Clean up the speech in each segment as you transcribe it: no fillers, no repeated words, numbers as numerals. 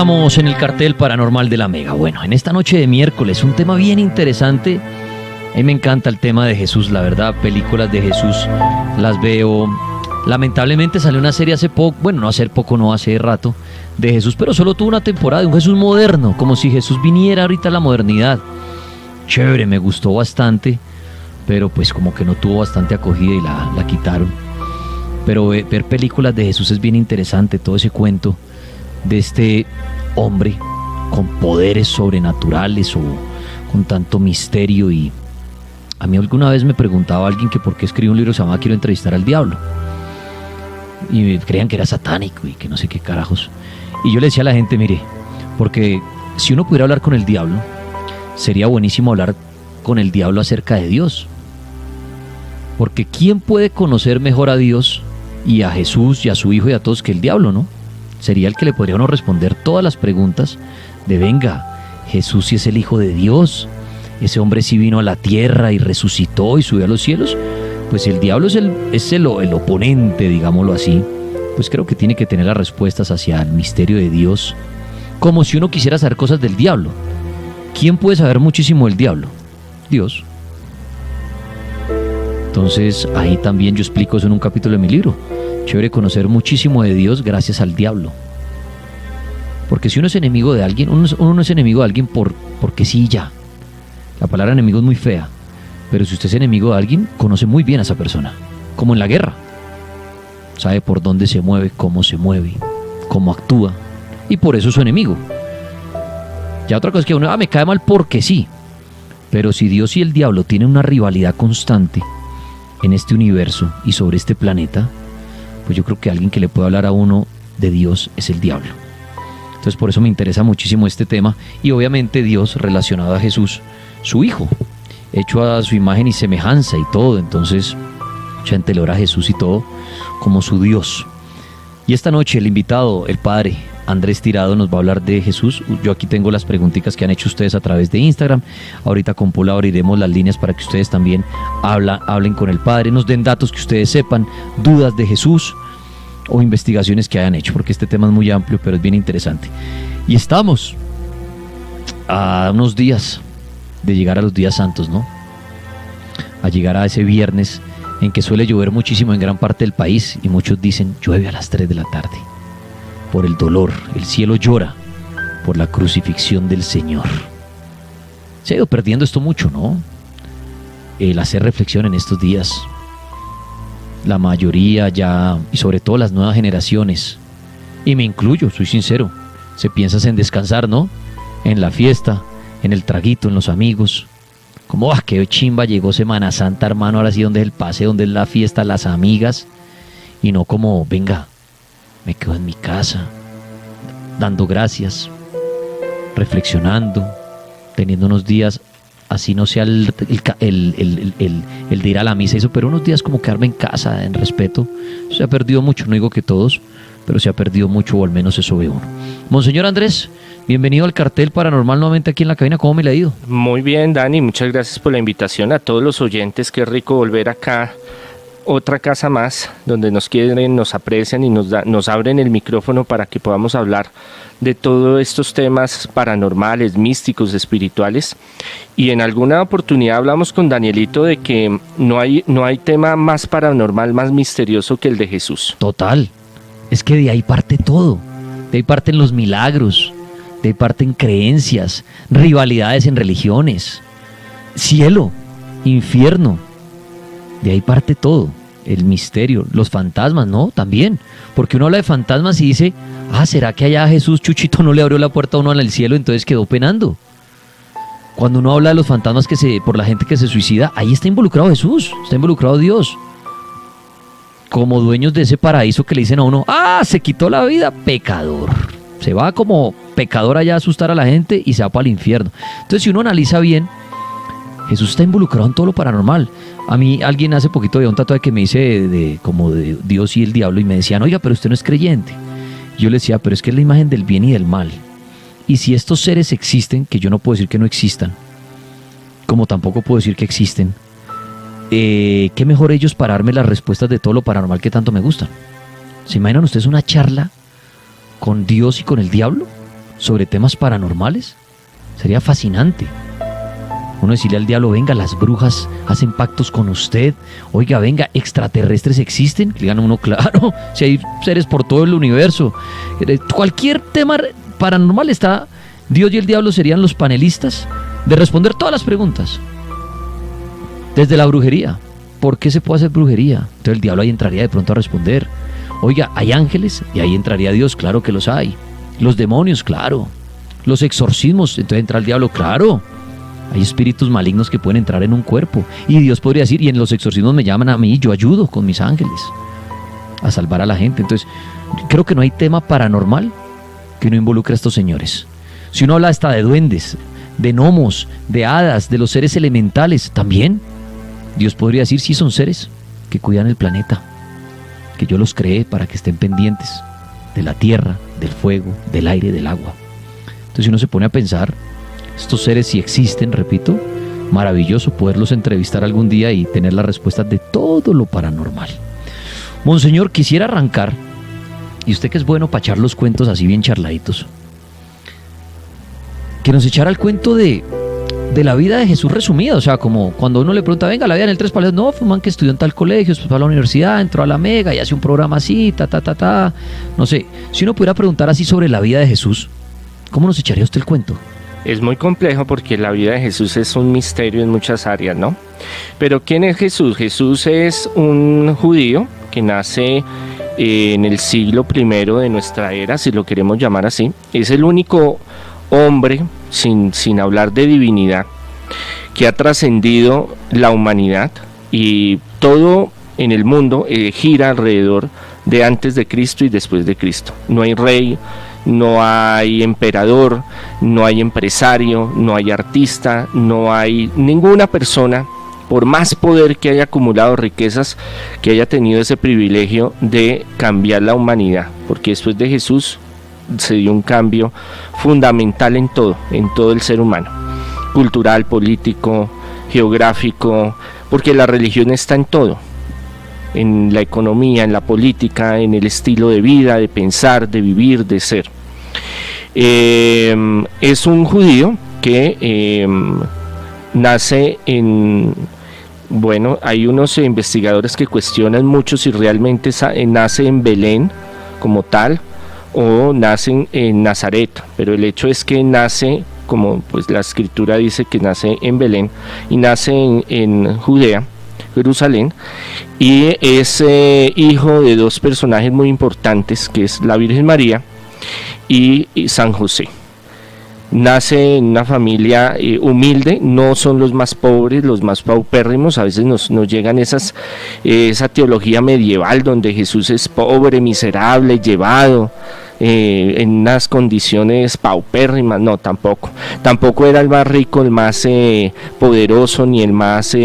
Estamos en el cartel paranormal de la Mega. Bueno, en esta noche de miércoles, un tema bien interesante. A mí me encanta el tema de Jesús, la verdad. Películas de Jesús las veo. Lamentablemente salió una serie hace poco, bueno, no hace rato, de Jesús, pero solo tuvo una temporada de un Jesús moderno, como si Jesús viniera ahorita a la modernidad. Chévere, me gustó bastante, pero pues como que no tuvo bastante acogida y la quitaron. Pero ver películas de Jesús es bien interesante, todo ese cuento de este hombre con poderes sobrenaturales o con tanto misterio. Y a mí alguna vez me preguntaba alguien que por qué escribió un libro que se llamaba Quiero entrevistar al diablo, y me creían que era satánico y que no sé qué carajos. Y yo le decía a la gente, mire, porque si uno pudiera hablar con el diablo, sería buenísimo hablar con el diablo acerca de Dios, porque ¿quién puede conocer mejor a Dios y a Jesús y a su Hijo y a todos que el diablo, no? Sería el que le podría uno responder todas las preguntas de venga, Jesús sí es el Hijo de Dios, ese hombre sí vino a la tierra y resucitó y subió a los cielos. Pues el diablo es el oponente, digámoslo así. Pues creo que tiene que tener las respuestas hacia el misterio de Dios, como si uno quisiera saber cosas del diablo. ¿Quién puede saber muchísimo del diablo? Dios. Entonces ahí también yo explico eso en un capítulo de mi libro. Chévere conocer muchísimo de Dios gracias al diablo. Porque si uno es enemigo de alguien, uno no es enemigo de alguien porque sí, ya. La palabra enemigo es muy fea. Pero si usted es enemigo de alguien, conoce muy bien a esa persona. Como en la guerra. Sabe por dónde se mueve, cómo actúa. Y por eso es su enemigo. Ya otra cosa es que uno, me cae mal porque sí. Pero si Dios y el diablo tienen una rivalidad constante en este universo y sobre este planeta, pues yo creo que alguien que le puede hablar a uno de Dios es el diablo. Entonces por eso me interesa muchísimo este tema. Y obviamente Dios relacionado a Jesús, su Hijo, hecho a su imagen y semejanza y todo. Entonces mucha gente le ora a Jesús y todo como su Dios. Y esta noche el invitado, el padre Andrés Tirado, nos va a hablar de Jesús. Yo aquí tengo las preguntitas que han hecho ustedes a través de Instagram. Ahorita con Paula abriremos las líneas para que ustedes también hablen con el padre, nos den datos que ustedes sepan, dudas de Jesús o investigaciones que hayan hecho, porque este tema es muy amplio, pero es bien interesante. Y estamos a unos días de llegar a los días santos, ¿no? A llegar a ese viernes en que suele llover muchísimo en gran parte del país, y muchos dicen llueve a las 3 de la tarde por el dolor. El cielo llora por la crucifixión del Señor. Se ha ido perdiendo esto mucho, ¿no? El hacer reflexión en estos días, la mayoría ya, y sobre todo las nuevas generaciones, y me incluyo, soy sincero, se piensa en descansar, ¿no? En la fiesta, en el traguito, en los amigos. Como, qué chimba, llegó Semana Santa, hermano, ahora sí, donde es el pase, donde es la fiesta, las amigas, y no como, venga, me quedo en mi casa, dando gracias, reflexionando, teniendo unos días, así no sea el de ir a la misa, eso, pero unos días como quedarme en casa, en respeto. Se ha perdido mucho, no digo que todos, pero se ha perdido mucho, o al menos eso ve uno. Monseñor Andrés, bienvenido al cartel paranormal nuevamente aquí en la cabina. ¿Cómo me le ha ido? Muy bien, Dani, muchas gracias por la invitación a todos los oyentes. Qué rico volver acá, otra casa más, donde nos quieren, nos aprecian y nos abren el micrófono para que podamos hablar de todos estos temas paranormales, místicos, espirituales. Y en alguna oportunidad hablamos con Danielito de que no hay tema más paranormal, más misterioso que el de Jesús. Total, es que de ahí parte todo, de ahí parten los milagros, de ahí parten creencias, rivalidades en religiones, cielo, infierno, de ahí parte todo, el misterio, los fantasmas, ¿no? También, porque uno habla de fantasmas y dice, ¿será que allá Jesús Chuchito no le abrió la puerta a uno en el cielo, entonces quedó penando? Cuando uno habla de los fantasmas por la gente que se suicida, ahí está involucrado Jesús, está involucrado Dios, como dueños de ese paraíso que le dicen a uno, se quitó la vida, pecador. Se va como pecador allá a asustar a la gente y se va para el infierno. Entonces, si uno analiza bien, Jesús está involucrado en todo lo paranormal. A mí alguien hace poquito veía un tatuaje que me dice como de Dios y el diablo, y me decían, oiga, pero usted no es creyente. Y yo le decía, pero es que es la imagen del bien y del mal. Y si estos seres existen, que yo no puedo decir que no existan, como tampoco puedo decir que existen, ¿qué mejor ellos para darme las respuestas de todo lo paranormal que tanto me gustan? ¿Se imaginan ustedes una charla con Dios y con el diablo? sobre temas paranormales? Sería fascinante. Uno decirle al diablo, venga, las brujas hacen pactos con usted. Oiga, venga, extraterrestres existen. Le digan a uno, claro, si hay seres por todo el universo. Cualquier tema paranormal está. Dios y el diablo serían los panelistas de responder todas las preguntas. Desde la brujería. ¿Por qué se puede hacer brujería? Entonces el diablo ahí entraría de pronto a responder. Oiga, ¿hay ángeles? Y ahí entraría Dios, claro que los hay. Los demonios, claro. Los exorcismos, entonces entra el diablo, claro. Hay espíritus malignos que pueden entrar en un cuerpo. Y Dios podría decir, y en los exorcismos me llaman a mí, yo ayudo con mis ángeles a salvar a la gente. Entonces, creo que no hay tema paranormal que no involucre a estos señores. Si uno habla hasta de duendes, de gnomos, de hadas, de los seres elementales, también Dios podría decir, sí, son seres que cuidan el planeta, que yo los creé para que estén pendientes de la tierra, del fuego, del aire, del agua. Entonces, si uno se pone a pensar, estos seres si existen, repito, maravilloso poderlos entrevistar algún día y tener las respuestas de todo lo paranormal. Monseñor, quisiera arrancar, y usted que es bueno para echar los cuentos así bien charladitos, que nos echara el cuento de la vida de Jesús resumida. O sea, como cuando uno le pregunta, venga, la vida en el Tres Palacios, no, fue un man que estudió en tal colegio, después fue a la universidad, entró a la Mega y hace un programa así, no sé, si uno pudiera preguntar así sobre la vida de Jesús, ¿cómo nos echaría usted el cuento? Es muy complejo porque la vida de Jesús es un misterio en muchas áreas, ¿no? Pero ¿quién es Jesús? Jesús es un judío que nace en el siglo I de nuestra era, si lo queremos llamar así. Es el único hombre, sin hablar de divinidad, que ha trascendido la humanidad, y todo en el mundo gira alrededor de antes de Cristo y después de Cristo. No hay rey, no hay emperador, no hay empresario, no hay artista, no hay ninguna persona, por más poder que haya acumulado, riquezas, que haya tenido ese privilegio de cambiar la humanidad, porque después de Jesús se dio un cambio fundamental en todo el ser humano, cultural, político, geográfico, porque la religión está en todo, en la economía, en la política, en el estilo de vida, de pensar, de vivir, de ser. Es un judío que nace en... Bueno, hay unos investigadores que cuestionan mucho si realmente nace en Belén como tal o nace en Nazaret, pero el hecho es que nace, como pues la escritura dice, que nace en Belén y nace en Judea, Jerusalén, y es hijo de dos personajes muy importantes, que es la Virgen María y San José. Nace en una familia humilde, no son los más pobres, los más paupérrimos. A veces nos llegan esa teología medieval donde Jesús es pobre, miserable, llevado en unas condiciones paupérrimas. No, tampoco era el más rico, el más poderoso, ni el más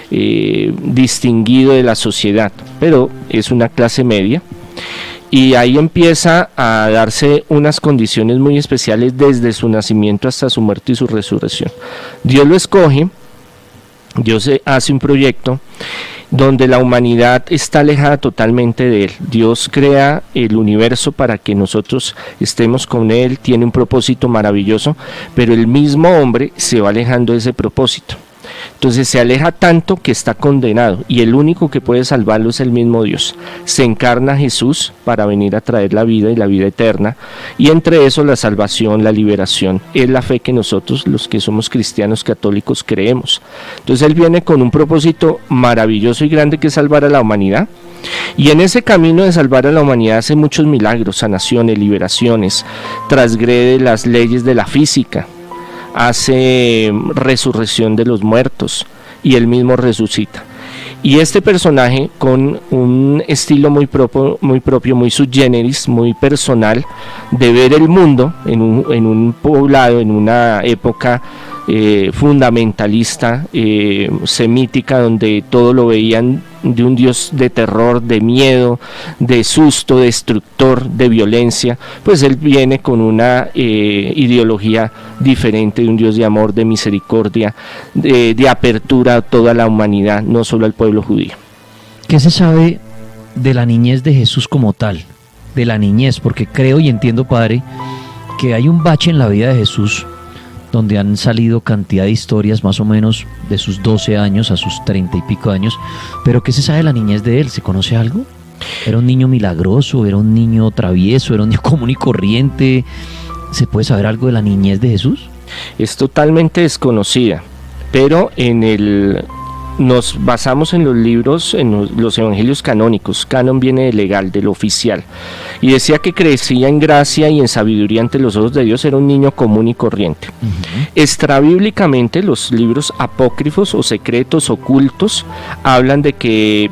distinguido de la sociedad, pero es una clase media. Y ahí empieza a darse unas condiciones muy especiales desde su nacimiento hasta su muerte y su resurrección. Dios lo escoge, Dios hace un proyecto donde la humanidad está alejada totalmente de Él. Dios crea el universo para que nosotros estemos con Él, tiene un propósito maravilloso, pero el mismo hombre se va alejando de ese propósito. Entonces se aleja tanto que está condenado, y el único que puede salvarlo es el mismo Dios. Se encarna Jesús para venir a traer la vida y la vida eterna, y entre eso la salvación, la liberación, es la fe que nosotros, los que somos cristianos católicos, creemos. Entonces Él viene con un propósito maravilloso y grande, que es salvar a la humanidad, y en ese camino de salvar a la humanidad hace muchos milagros, sanaciones, liberaciones, transgrede las leyes de la física, hace resurrección de los muertos, y él mismo resucita. Y este personaje, con un estilo muy propio, muy sui generis, muy personal, de ver el mundo en un poblado, en una época fundamentalista, semítica, donde todo lo veían de un Dios de terror, de miedo, de susto, destructor, de violencia. Pues él viene con una ideología diferente, de un Dios de amor, de misericordia, de apertura a toda la humanidad, no solo al pueblo judío. ¿Qué se sabe de la niñez de Jesús como tal? De la niñez, porque creo y entiendo, padre, que hay un bache en la vida de Jesús donde han salido cantidad de historias más o menos de sus 12 años a sus 30 y pico años, pero ¿qué se sabe de la niñez de él? ¿Se conoce algo? ¿Era un niño milagroso? ¿Era un niño travieso? ¿Era un niño común y corriente? ¿Se puede saber algo de la niñez de Jesús? Es totalmente desconocida, pero nos basamos en los libros, en los evangelios canónicos. Canon viene de legal, del oficial, y decía que crecía en gracia y en sabiduría ante los ojos de Dios. Era un niño común y corriente. Extrabíblicamente, los libros apócrifos o secretos ocultos hablan de que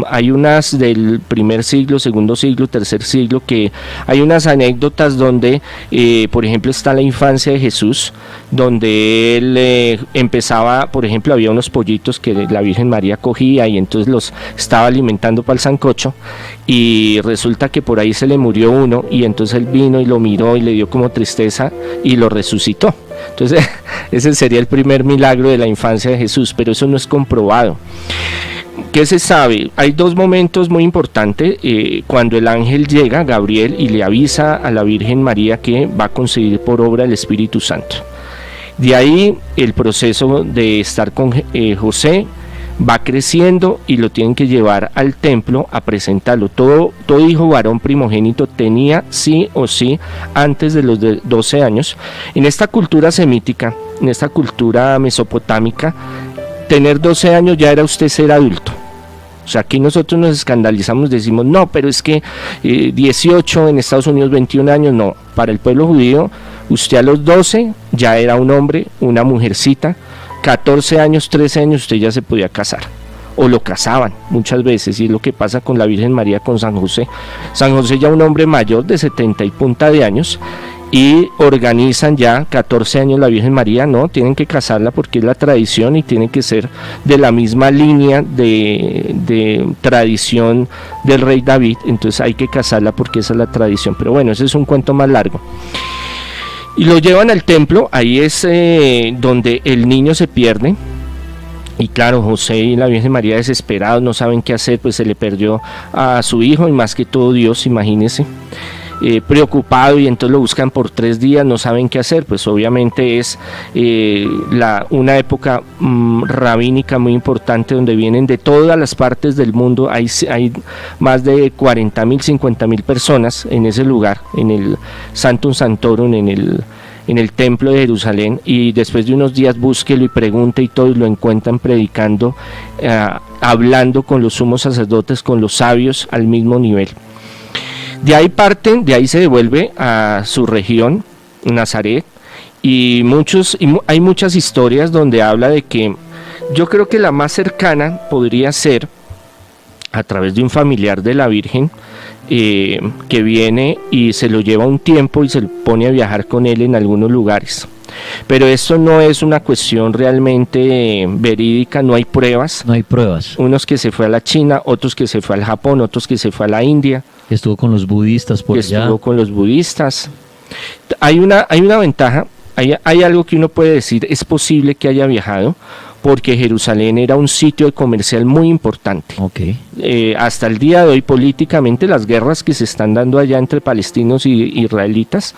hay unas del primer siglo, segundo siglo, tercer siglo, que hay unas anécdotas donde, por ejemplo, está la infancia de Jesús, donde él empezaba, por ejemplo, había unos pollitos que la Virgen María cogía y entonces los estaba alimentando para el sancocho, y resulta que por ahí se le murió uno, y entonces él vino y lo miró y le dio como tristeza y lo resucitó. Entonces ese sería el primer milagro de la infancia de Jesús, pero eso no es comprobado. ¿Qué se sabe? Hay dos momentos muy importantes, cuando el ángel llega, Gabriel, y le avisa a la Virgen María que va a concebir por obra del Espíritu Santo. De ahí el proceso de estar con José va creciendo y lo tienen que llevar al templo a presentarlo. Todo hijo varón primogénito tenía sí o sí antes de los 12 años. En esta cultura semítica, en esta cultura mesopotámica, tener 12 años ya era usted ser adulto. O sea, aquí nosotros nos escandalizamos, decimos, no, pero es que 18, en Estados Unidos 21 años, no. Para el pueblo judío, usted a los 12 ya era un hombre, una mujercita. 14 años, 13 años, usted ya se podía casar. O lo casaban muchas veces, y es lo que pasa con la Virgen María, con San José. San José ya un hombre mayor de 70 y punta de años, y organizan ya 14 años la Virgen María, no, tienen que casarla porque es la tradición y tiene que ser de la misma línea de tradición del rey David, entonces hay que casarla porque esa es la tradición. Pero bueno, ese es un cuento más largo. Y lo llevan al templo, ahí es donde el niño se pierde. Y claro, José y la Virgen María desesperados, no saben qué hacer, pues se le perdió a su hijo, y más que todo Dios, imagínense. Preocupado, y entonces lo buscan por 3 días, no saben qué hacer. Pues obviamente es una época rabínica muy importante, donde vienen de todas las partes del mundo. Hay más de 40.000, 50.000 personas en ese lugar, en el Sanctum Sanctorum, en el templo de Jerusalén, y después de unos días búsquelo y pregunte y todo, y lo encuentran predicando, hablando con los sumos sacerdotes, con los sabios al mismo nivel. De ahí parten, de ahí se devuelve a su región, Nazaret, y hay muchas historias donde habla de que, yo creo que la más cercana podría ser a través de un familiar de la Virgen, que viene y se lo lleva un tiempo y se pone a viajar con él en algunos lugares. Pero esto no es una cuestión realmente verídica, no hay pruebas. No hay pruebas. Unos que se fue a la China, otros que se fue al Japón, otros que se fue a la India. Estuvo con los budistas por allá. Estuvo con los budistas. Hay una ventaja, hay algo que uno puede decir, es posible que haya viajado, porque Jerusalén era un sitio comercial muy importante. Okay. Hasta el día de hoy, políticamente, las guerras que se están dando allá entre palestinos y israelitas,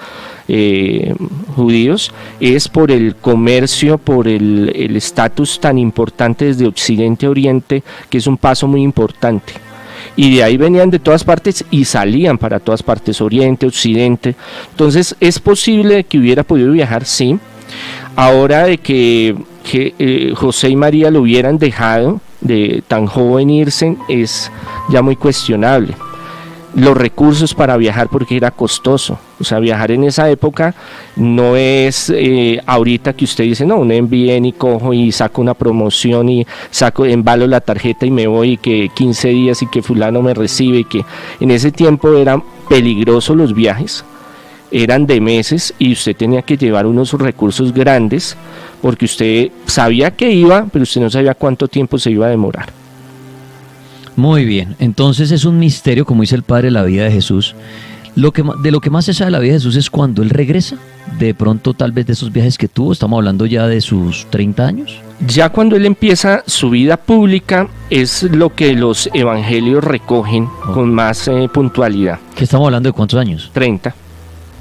judíos, es por el comercio, por el estatus tan importante desde Occidente a Oriente, que es un paso muy importante. Y de ahí venían de todas partes y salían para todas partes, Oriente, Occidente. Entonces, ¿es posible que hubiera podido viajar? Sí. Ahora de que José y María lo hubieran dejado de tan joven irse, es ya muy cuestionable. Los recursos para viajar, porque era costoso. O sea, viajar en esa época no es ahorita que usted dice, no, un MVN y cojo y saco una promoción y embalo la tarjeta y me voy, y que 15 días y que fulano me recibe, y que en ese tiempo eran peligrosos los viajes, eran de meses, y usted tenía que llevar unos recursos grandes, porque usted sabía que iba, pero usted no sabía cuánto tiempo se iba a demorar. Muy bien, entonces es un misterio, como dice el Padre, la vida de Jesús. De lo que más se sabe de la vida de Jesús es cuando Él regresa, de pronto tal vez de esos viajes que tuvo, estamos hablando ya de sus 30 años. Ya cuando Él empieza su vida pública es lo que los evangelios recogen con más puntualidad. ¿Qué estamos hablando de cuántos años? 30.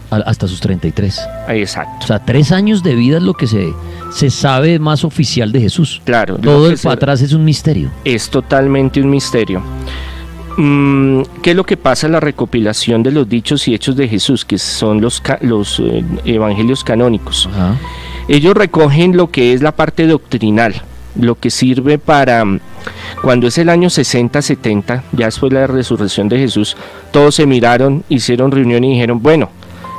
Hasta sus 33. Exacto. O sea, 3 años de vida es lo que se sabe más oficial de Jesús. Claro. Todo el para atrás es un misterio. Es totalmente un misterio. ¿Qué es lo que pasa en la recopilación de los dichos y hechos de Jesús, que son los evangelios canónicos? Ajá. Ellos recogen lo que es la parte doctrinal, lo que sirve para cuando es el año 60-70, ya después de la resurrección de Jesús, todos se miraron, hicieron reunión y dijeron, bueno,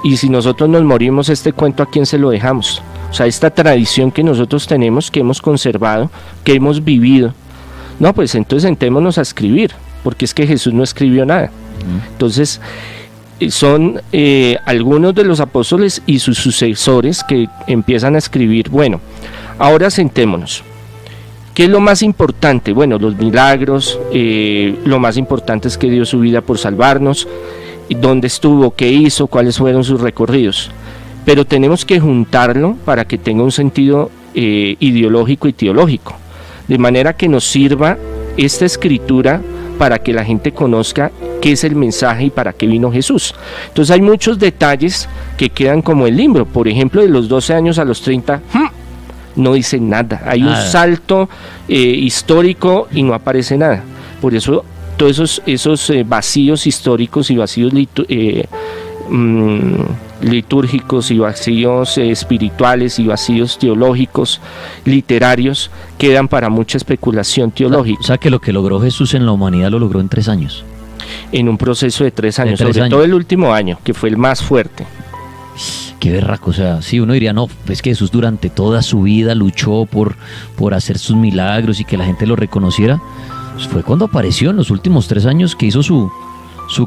y si nosotros nos morimos, este cuento, ¿a quién se lo dejamos? O sea, esta tradición que nosotros tenemos, que hemos conservado, que hemos vivido, no, pues entonces sentémonos a escribir, porque es que Jesús no escribió nada. Entonces, son algunos de los apóstoles y sus sucesores que empiezan a escribir, bueno, ahora sentémonos. ¿Qué es lo más importante? Bueno, los milagros, lo más importante es que dio su vida por salvarnos, dónde estuvo, qué hizo, cuáles fueron sus recorridos. Pero tenemos que juntarlo para que tenga un sentido ideológico y teológico, de manera que nos sirva esta escritura para que la gente conozca qué es el mensaje y para qué vino Jesús. Entonces hay muchos detalles que quedan como el libro, por ejemplo, de los 12 años a los 30, no dice nada, hay un salto histórico y no aparece nada. Por eso todos esos vacíos históricos y vacíos litúrgicos y vacíos espirituales y vacíos teológicos, literarios, quedan para mucha especulación teológica. O sea que lo que logró Jesús en la humanidad lo logró en 3 años. En un proceso de 3 años, sobre todo el último año, que fue el más fuerte. Qué berraco, o sea, sí, uno diría, no, es que Jesús durante toda su vida luchó por hacer sus milagros y que la gente lo reconociera. Pues fue cuando apareció en los últimos 3 años que hizo su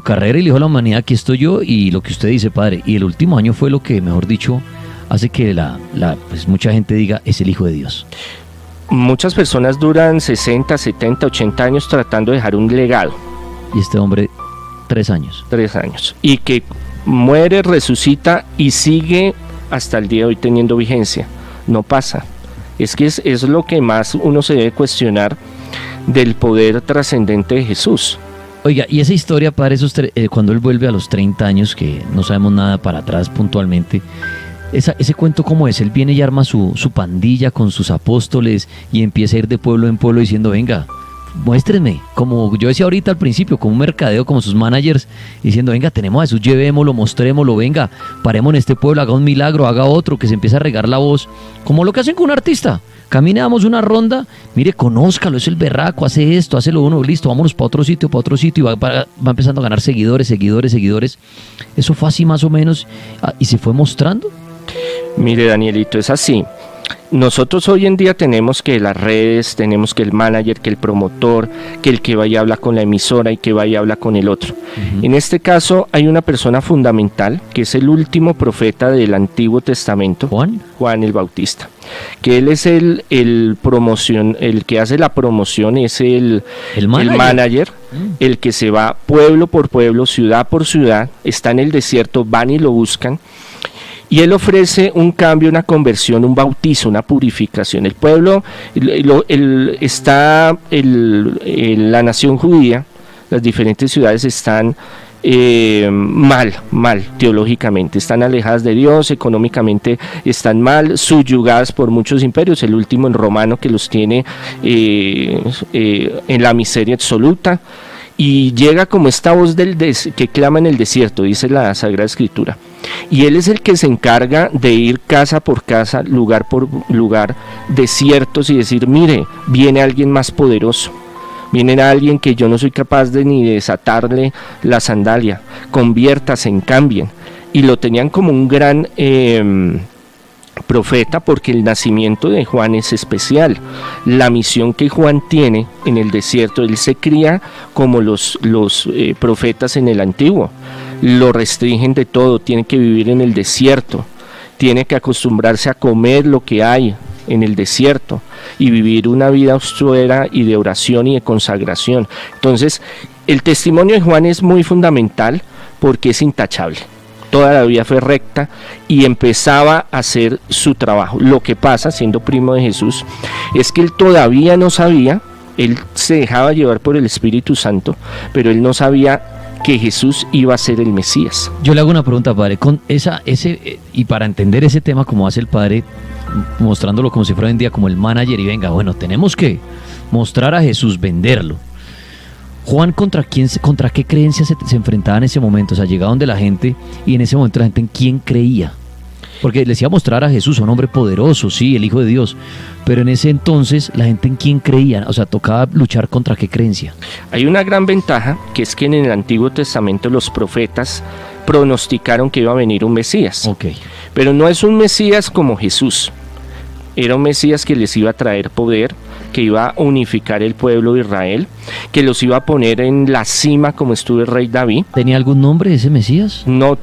carrera y le dijo a la humanidad, aquí estoy yo, y lo que usted dice, padre, y el último año fue lo que, mejor dicho, hace que pues mucha gente diga, es el Hijo de Dios. Muchas personas duran 60, 70, 80 años tratando de dejar un legado. Y este hombre, 3 años. 3 años. Y que muere, resucita y sigue hasta el día de hoy teniendo vigencia. No pasa. Es que es lo que más uno se debe cuestionar del poder trascendente de Jesús. Oiga, y esa historia, padre, cuando él vuelve a los 30 años, que no sabemos nada para atrás puntualmente, ese cuento cómo es, él viene y arma su pandilla con sus apóstoles y empieza a ir de pueblo en pueblo diciendo, venga, muéstrenme, como yo decía ahorita al principio, como un mercadeo, como sus managers, diciendo, venga, tenemos a Jesús, llevémoslo, mostrémoslo, venga, paremos en este pueblo, haga un milagro, haga otro, que se empiece a regar la voz, como lo que hacen con un artista. Caminamos una ronda, mire, conózcalo, es el berraco, hace esto, hace lo uno, listo, vámonos para otro sitio, y va empezando a ganar seguidores. Eso fue así más o menos, y se fue mostrando. Mire, Danielito, es así. Nosotros hoy en día tenemos que las redes, tenemos que el manager, que el promotor, que el que vaya a hablar con la emisora y que vaya a hablar con el otro. En este caso hay una persona fundamental, que es el último profeta del Antiguo Testamento, Juan el Bautista, que él es el que hace la promoción, es el manager, el que se va pueblo por pueblo, ciudad por ciudad, está en el desierto, van y lo buscan. Y él ofrece un cambio, una conversión, un bautizo, una purificación. El pueblo, la nación judía, las diferentes ciudades están mal teológicamente, están alejadas de Dios, económicamente están mal, subyugadas por muchos imperios, el último en romano que los tiene en la miseria absoluta. Y llega como esta voz que clama en el desierto, dice la Sagrada Escritura. Y él es el que se encarga de ir casa por casa, lugar por lugar, desiertos, y decir, mire, viene alguien más poderoso. Viene alguien que yo no soy capaz de ni desatarle la sandalia. Conviértase, cambien. Y lo tenían como un gran profeta, porque el nacimiento de Juan es especial. La misión que Juan tiene en el desierto, él se cría como los profetas en el antiguo, lo restringen de todo, tiene que vivir en el desierto, tiene que acostumbrarse a comer lo que hay en el desierto y vivir una vida austera y de oración y de consagración. Entonces el testimonio de Juan es muy fundamental porque es intachable. Toda la vida fue recta y empezaba a hacer su trabajo. Lo que pasa, siendo primo de Jesús, es que él todavía no sabía, él se dejaba llevar por el Espíritu Santo, pero él no sabía que Jesús iba a ser el Mesías. Yo le hago una pregunta, padre, con y para entender ese tema como hace el padre, mostrándolo como si fuera hoy en día como el manager y venga, bueno, tenemos que mostrar a Jesús, venderlo. Juan, ¿contra qué creencias se enfrentaba en ese momento? O sea, llegaba donde la gente y en ese momento la gente ¿en quién creía? Porque les decía mostrar a Jesús, un hombre poderoso, sí, el Hijo de Dios, pero en ese entonces la gente ¿en quién creía? O sea, tocaba luchar contra qué creencia. Hay una gran ventaja, que es que en el Antiguo Testamento los profetas pronosticaron que iba a venir un Mesías. Okay. Pero no es un Mesías como Jesús. Era un Mesías que les iba a traer poder, que iba a unificar el pueblo de Israel, que los iba a poner en la cima como estuvo el rey David. ¿Tenía algún nombre ese Mesías? No,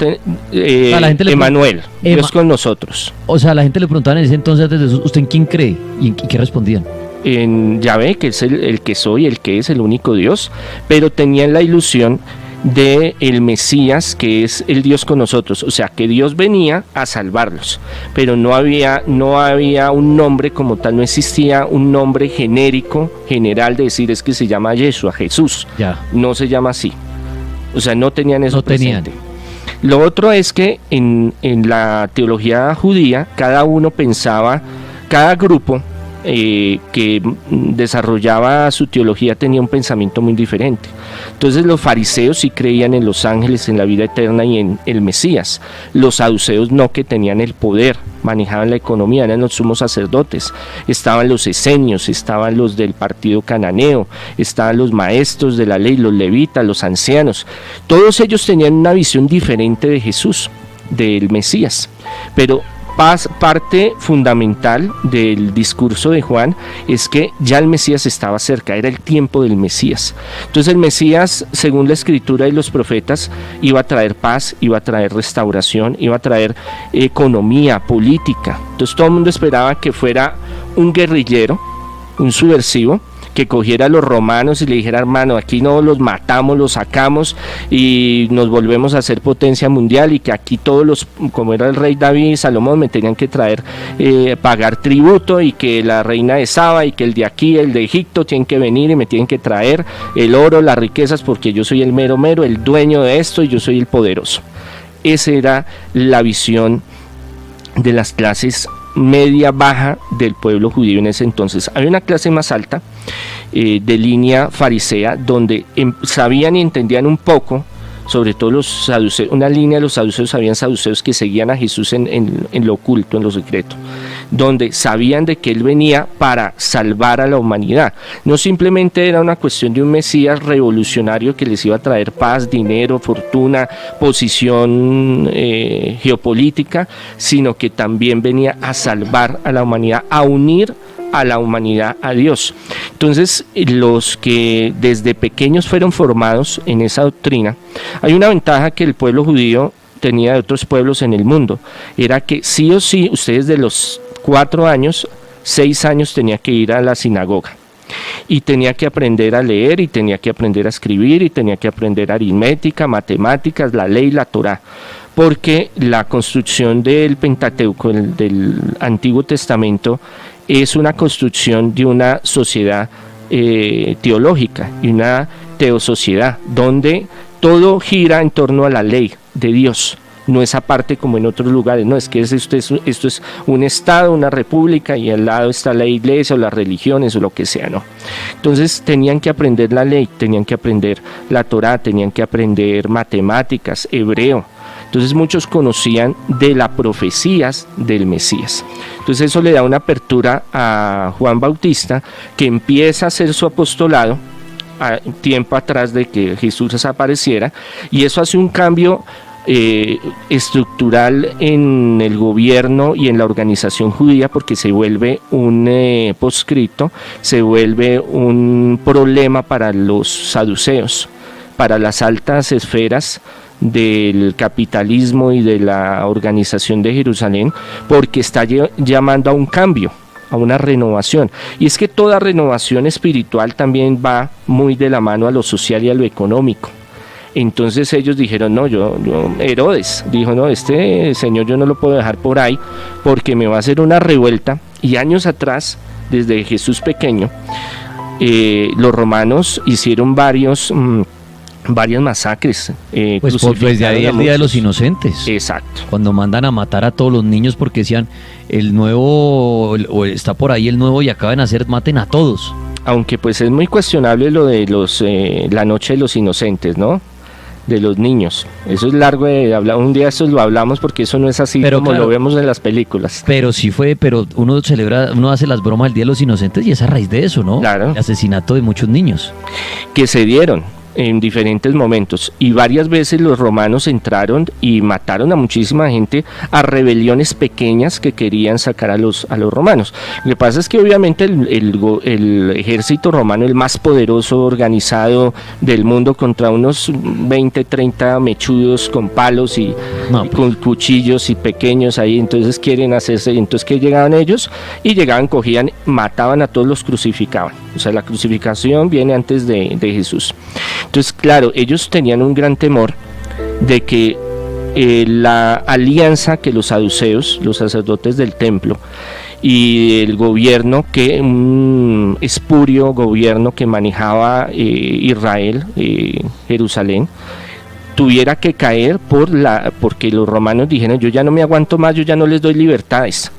Emanuel, Dios con nosotros. O sea, la gente le preguntaba en ese entonces, ¿usted en quién cree? ¿Y qué respondían? En Yahvé, que es el que soy, el que es el único Dios, pero tenían la ilusión de el Mesías, que es el Dios con nosotros, o sea que Dios venía a salvarlos, pero no había un nombre como tal, no existía un nombre genérico, general, de decir es que se llama Yeshua, Jesús, ya. No se llama así, o sea, no tenían eso presente. Lo otro es que en la teología judía, cada uno pensaba, cada grupo que desarrollaba su teología tenía un pensamiento muy diferente. Entonces los fariseos sí creían en los ángeles, en la vida eterna y en el Mesías. Los saduceos no, que tenían el poder, manejaban la economía, eran los sumos sacerdotes. Estaban los esenios, estaban los del partido cananeo, estaban los maestros de la ley, los levitas, los ancianos. Todos ellos tenían una visión diferente de Jesús, del Mesías. Pero parte fundamental del discurso de Juan es que ya el Mesías estaba cerca, era el tiempo del Mesías. Entonces el Mesías, según la Escritura y los profetas, iba a traer paz, iba a traer restauración, iba a traer economía, política. Entonces todo el mundo esperaba que fuera un guerrillero, un subversivo, que cogiera a los romanos y le dijera, hermano, aquí no los matamos, los sacamos y nos volvemos a ser potencia mundial, y que aquí todos los, como era el rey David y Salomón, me tenían que traer, pagar tributo, y que la reina de Saba y que el de aquí, el de Egipto, tienen que venir y me tienen que traer el oro, las riquezas, porque yo soy el mero, el dueño de esto y yo soy el poderoso. Esa era la visión de las clases media baja del pueblo judío en ese entonces. Había una clase más alta, de línea farisea, donde sabían y entendían un poco, sobre todo los saduceos. Una línea de los saduceos, habían saduceos que seguían a Jesús en lo oculto, en lo secreto, donde sabían de que él venía para salvar a la humanidad. No simplemente era una cuestión de un Mesías revolucionario que les iba a traer paz, dinero, fortuna, posición geopolítica, sino que también venía a salvar a la humanidad, a unir a la humanidad a Dios. Entonces, los que desde pequeños fueron formados en esa doctrina, hay una ventaja que el pueblo judío tenía de otros pueblos en el mundo, era que sí o sí, ustedes de los 4 años, 6 años tenía que ir a la sinagoga, y tenía que aprender a leer, y tenía que aprender a escribir, y tenía que aprender aritmética, matemáticas, la ley, la Torá, porque la construcción del Pentateuco, del Antiguo Testamento, es una construcción de una sociedad teológica y una teosociedad, donde todo gira en torno a la ley de Dios. No es aparte como en otros lugares, no, es que esto es un estado, una república, y al lado está la iglesia o las religiones o lo que sea, ¿no? Entonces tenían que aprender la ley, tenían que aprender la Torá, tenían que aprender matemáticas, hebreo. Entonces muchos conocían de las profecías del Mesías. Entonces eso le da una apertura a Juan Bautista, que empieza a hacer su apostolado a tiempo atrás de que Jesús desapareciera, y eso hace un cambio estructural en el gobierno y en la organización judía, porque se vuelve un poscrito, se vuelve un problema para los saduceos, para las altas esferas del capitalismo y de la organización de Jerusalén, porque está llamando a un cambio, a una renovación. Y es que toda renovación espiritual también va muy de la mano a lo social y a lo económico. Entonces ellos dijeron, no, Herodes dijo, no, este señor yo no lo puedo dejar por ahí, porque me va a hacer una revuelta. Y años atrás, desde Jesús pequeño, los romanos hicieron varios varias masacres. Pues de ahí el Día de los Inocentes. Exacto. Cuando mandan a matar a todos los niños porque decían, o está por ahí el nuevo y acaba de nacer, maten a todos. Aunque pues es muy cuestionable lo de la noche de los inocentes, ¿no? De los niños. Eso es largo de hablar. Un día eso lo hablamos porque eso no es así como claro, lo vemos en las películas. Pero sí fue, pero uno hace las bromas del Día de los Inocentes y es a raíz de eso, ¿no? Claro. El asesinato de muchos niños. Que se dieron en diferentes momentos y varias veces los romanos entraron y mataron a muchísima gente a rebeliones pequeñas que querían sacar a los romanos. Lo que pasa es que obviamente el ejército romano, el más poderoso, organizado del mundo, contra unos 20, 30 mechudos con palos y con cuchillos y pequeños ahí, entonces quieren hacerse, entonces que llegaban ellos y llegaban, cogían, mataban a todos, los crucificaban. O sea, la crucificación viene antes de Jesús. Entonces, claro, ellos tenían un gran temor de que la alianza que los saduceos, los sacerdotes del templo, y el gobierno, un espurio gobierno que manejaba Israel, Jerusalén, tuviera que caer porque los romanos dijeron, yo ya no me aguanto más, yo ya no les doy libertades.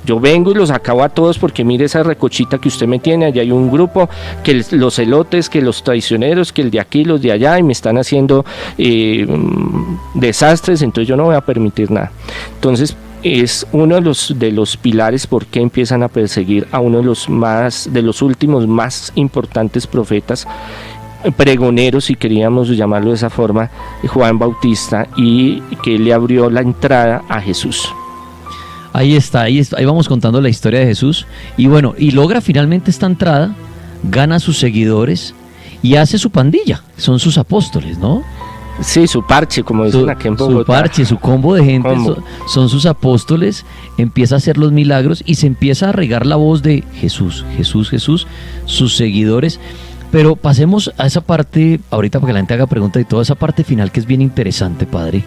Yo vengo y los acabo a todos porque mire esa recochita que usted me tiene, allá hay un grupo, que los celotes, que los traicioneros, que el de aquí, los de allá, y me están haciendo desastres, entonces yo no voy a permitir nada. Entonces es uno de los pilares por qué empiezan a perseguir a uno de los últimos más importantes profetas, pregoneros, si queríamos llamarlo de esa forma, Juan Bautista, y que le abrió la entrada a Jesús. Ahí vamos contando la historia de Jesús y bueno, y logra finalmente esta entrada, gana a sus seguidores y hace su pandilla, son sus apóstoles, ¿no? Sí, su parche, como dicen aquí en Bogotá. Su parche, su combo de gente, son sus apóstoles, empieza a hacer los milagros y se empieza a regar la voz de Jesús, Jesús, Jesús, sus seguidores. Pero pasemos a esa parte, ahorita para que la gente haga preguntas y toda esa parte final que es bien interesante, padre.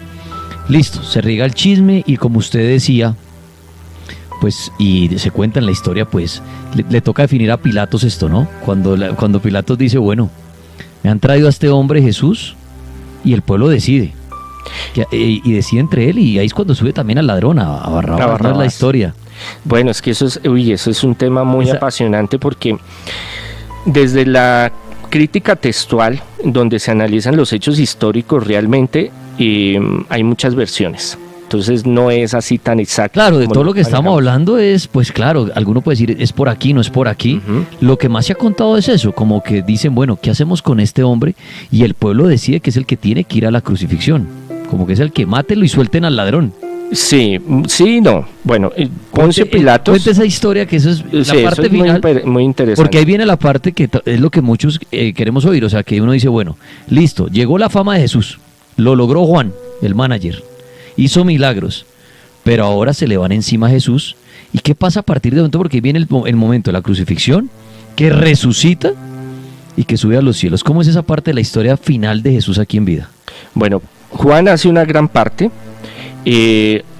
Listo, se riega el chisme y como usted decía, pues, y se cuenta en la historia, pues, le toca definir a Pilatos esto, ¿no? Cuando Pilatos dice, bueno, me han traído a este hombre Jesús, y el pueblo decide, y decide entre él, y ahí es cuando sube también al ladrón, a Barrabás, la historia. Bueno, es que eso es un tema muy apasionante, porque desde la crítica textual, donde se analizan los hechos históricos realmente, hay muchas versiones. Entonces no es así tan exacto. Claro, de todo lo que estamos hablando es, pues claro, alguno puede decir es por aquí, no es por aquí. Uh-huh. Lo que más se ha contado es eso, como que dicen, bueno, ¿qué hacemos con este hombre? Y el pueblo decide que es el que tiene que ir a la crucifixión, como que es el que mátelo y suelten al ladrón. Sí, no. Bueno, Poncio Pilatos. Cuenta esa historia, que eso es la parte es final. Muy interesante. Porque ahí viene la parte que es lo que muchos queremos oír, o sea, que uno dice, bueno, listo, llegó la fama de Jesús, lo logró Juan, el manager. Hizo milagros, pero ahora se le van encima a Jesús. ¿Y qué pasa a partir de momento? Porque viene el momento de la crucifixión, que resucita y que sube a los cielos. ¿Cómo es esa parte de la historia final de Jesús aquí en vida? Bueno, Juan hace una gran parte.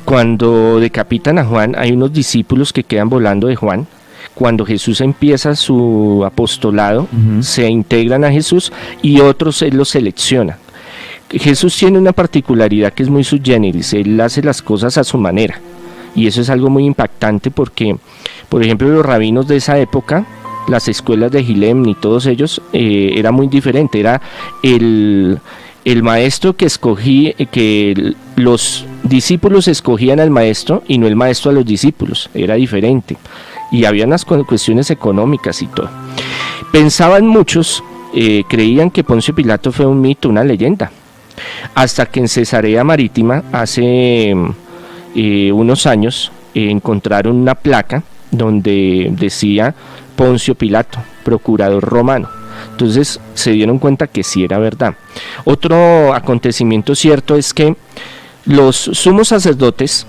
Cuando decapitan a Juan, hay unos discípulos que quedan volando de Juan. Cuando Jesús empieza su apostolado, uh-huh, se integran a Jesús y otros él los selecciona. Jesús tiene una particularidad que es muy sui generis, él hace las cosas a su manera, y eso es algo muy impactante porque, por ejemplo, los rabinos de esa época, las escuelas de Gilem y todos ellos, era muy diferente, era el maestro que que los discípulos escogían al maestro y no el maestro a los discípulos, era diferente, y había unas cuestiones económicas y todo. Pensaban muchos, creían que Poncio Pilato fue un mito, una leyenda, hasta que en Cesarea Marítima hace unos años encontraron una placa donde decía Poncio Pilato, procurador romano. Entonces se dieron cuenta que sí era verdad. Otro acontecimiento cierto es que los sumos sacerdotes,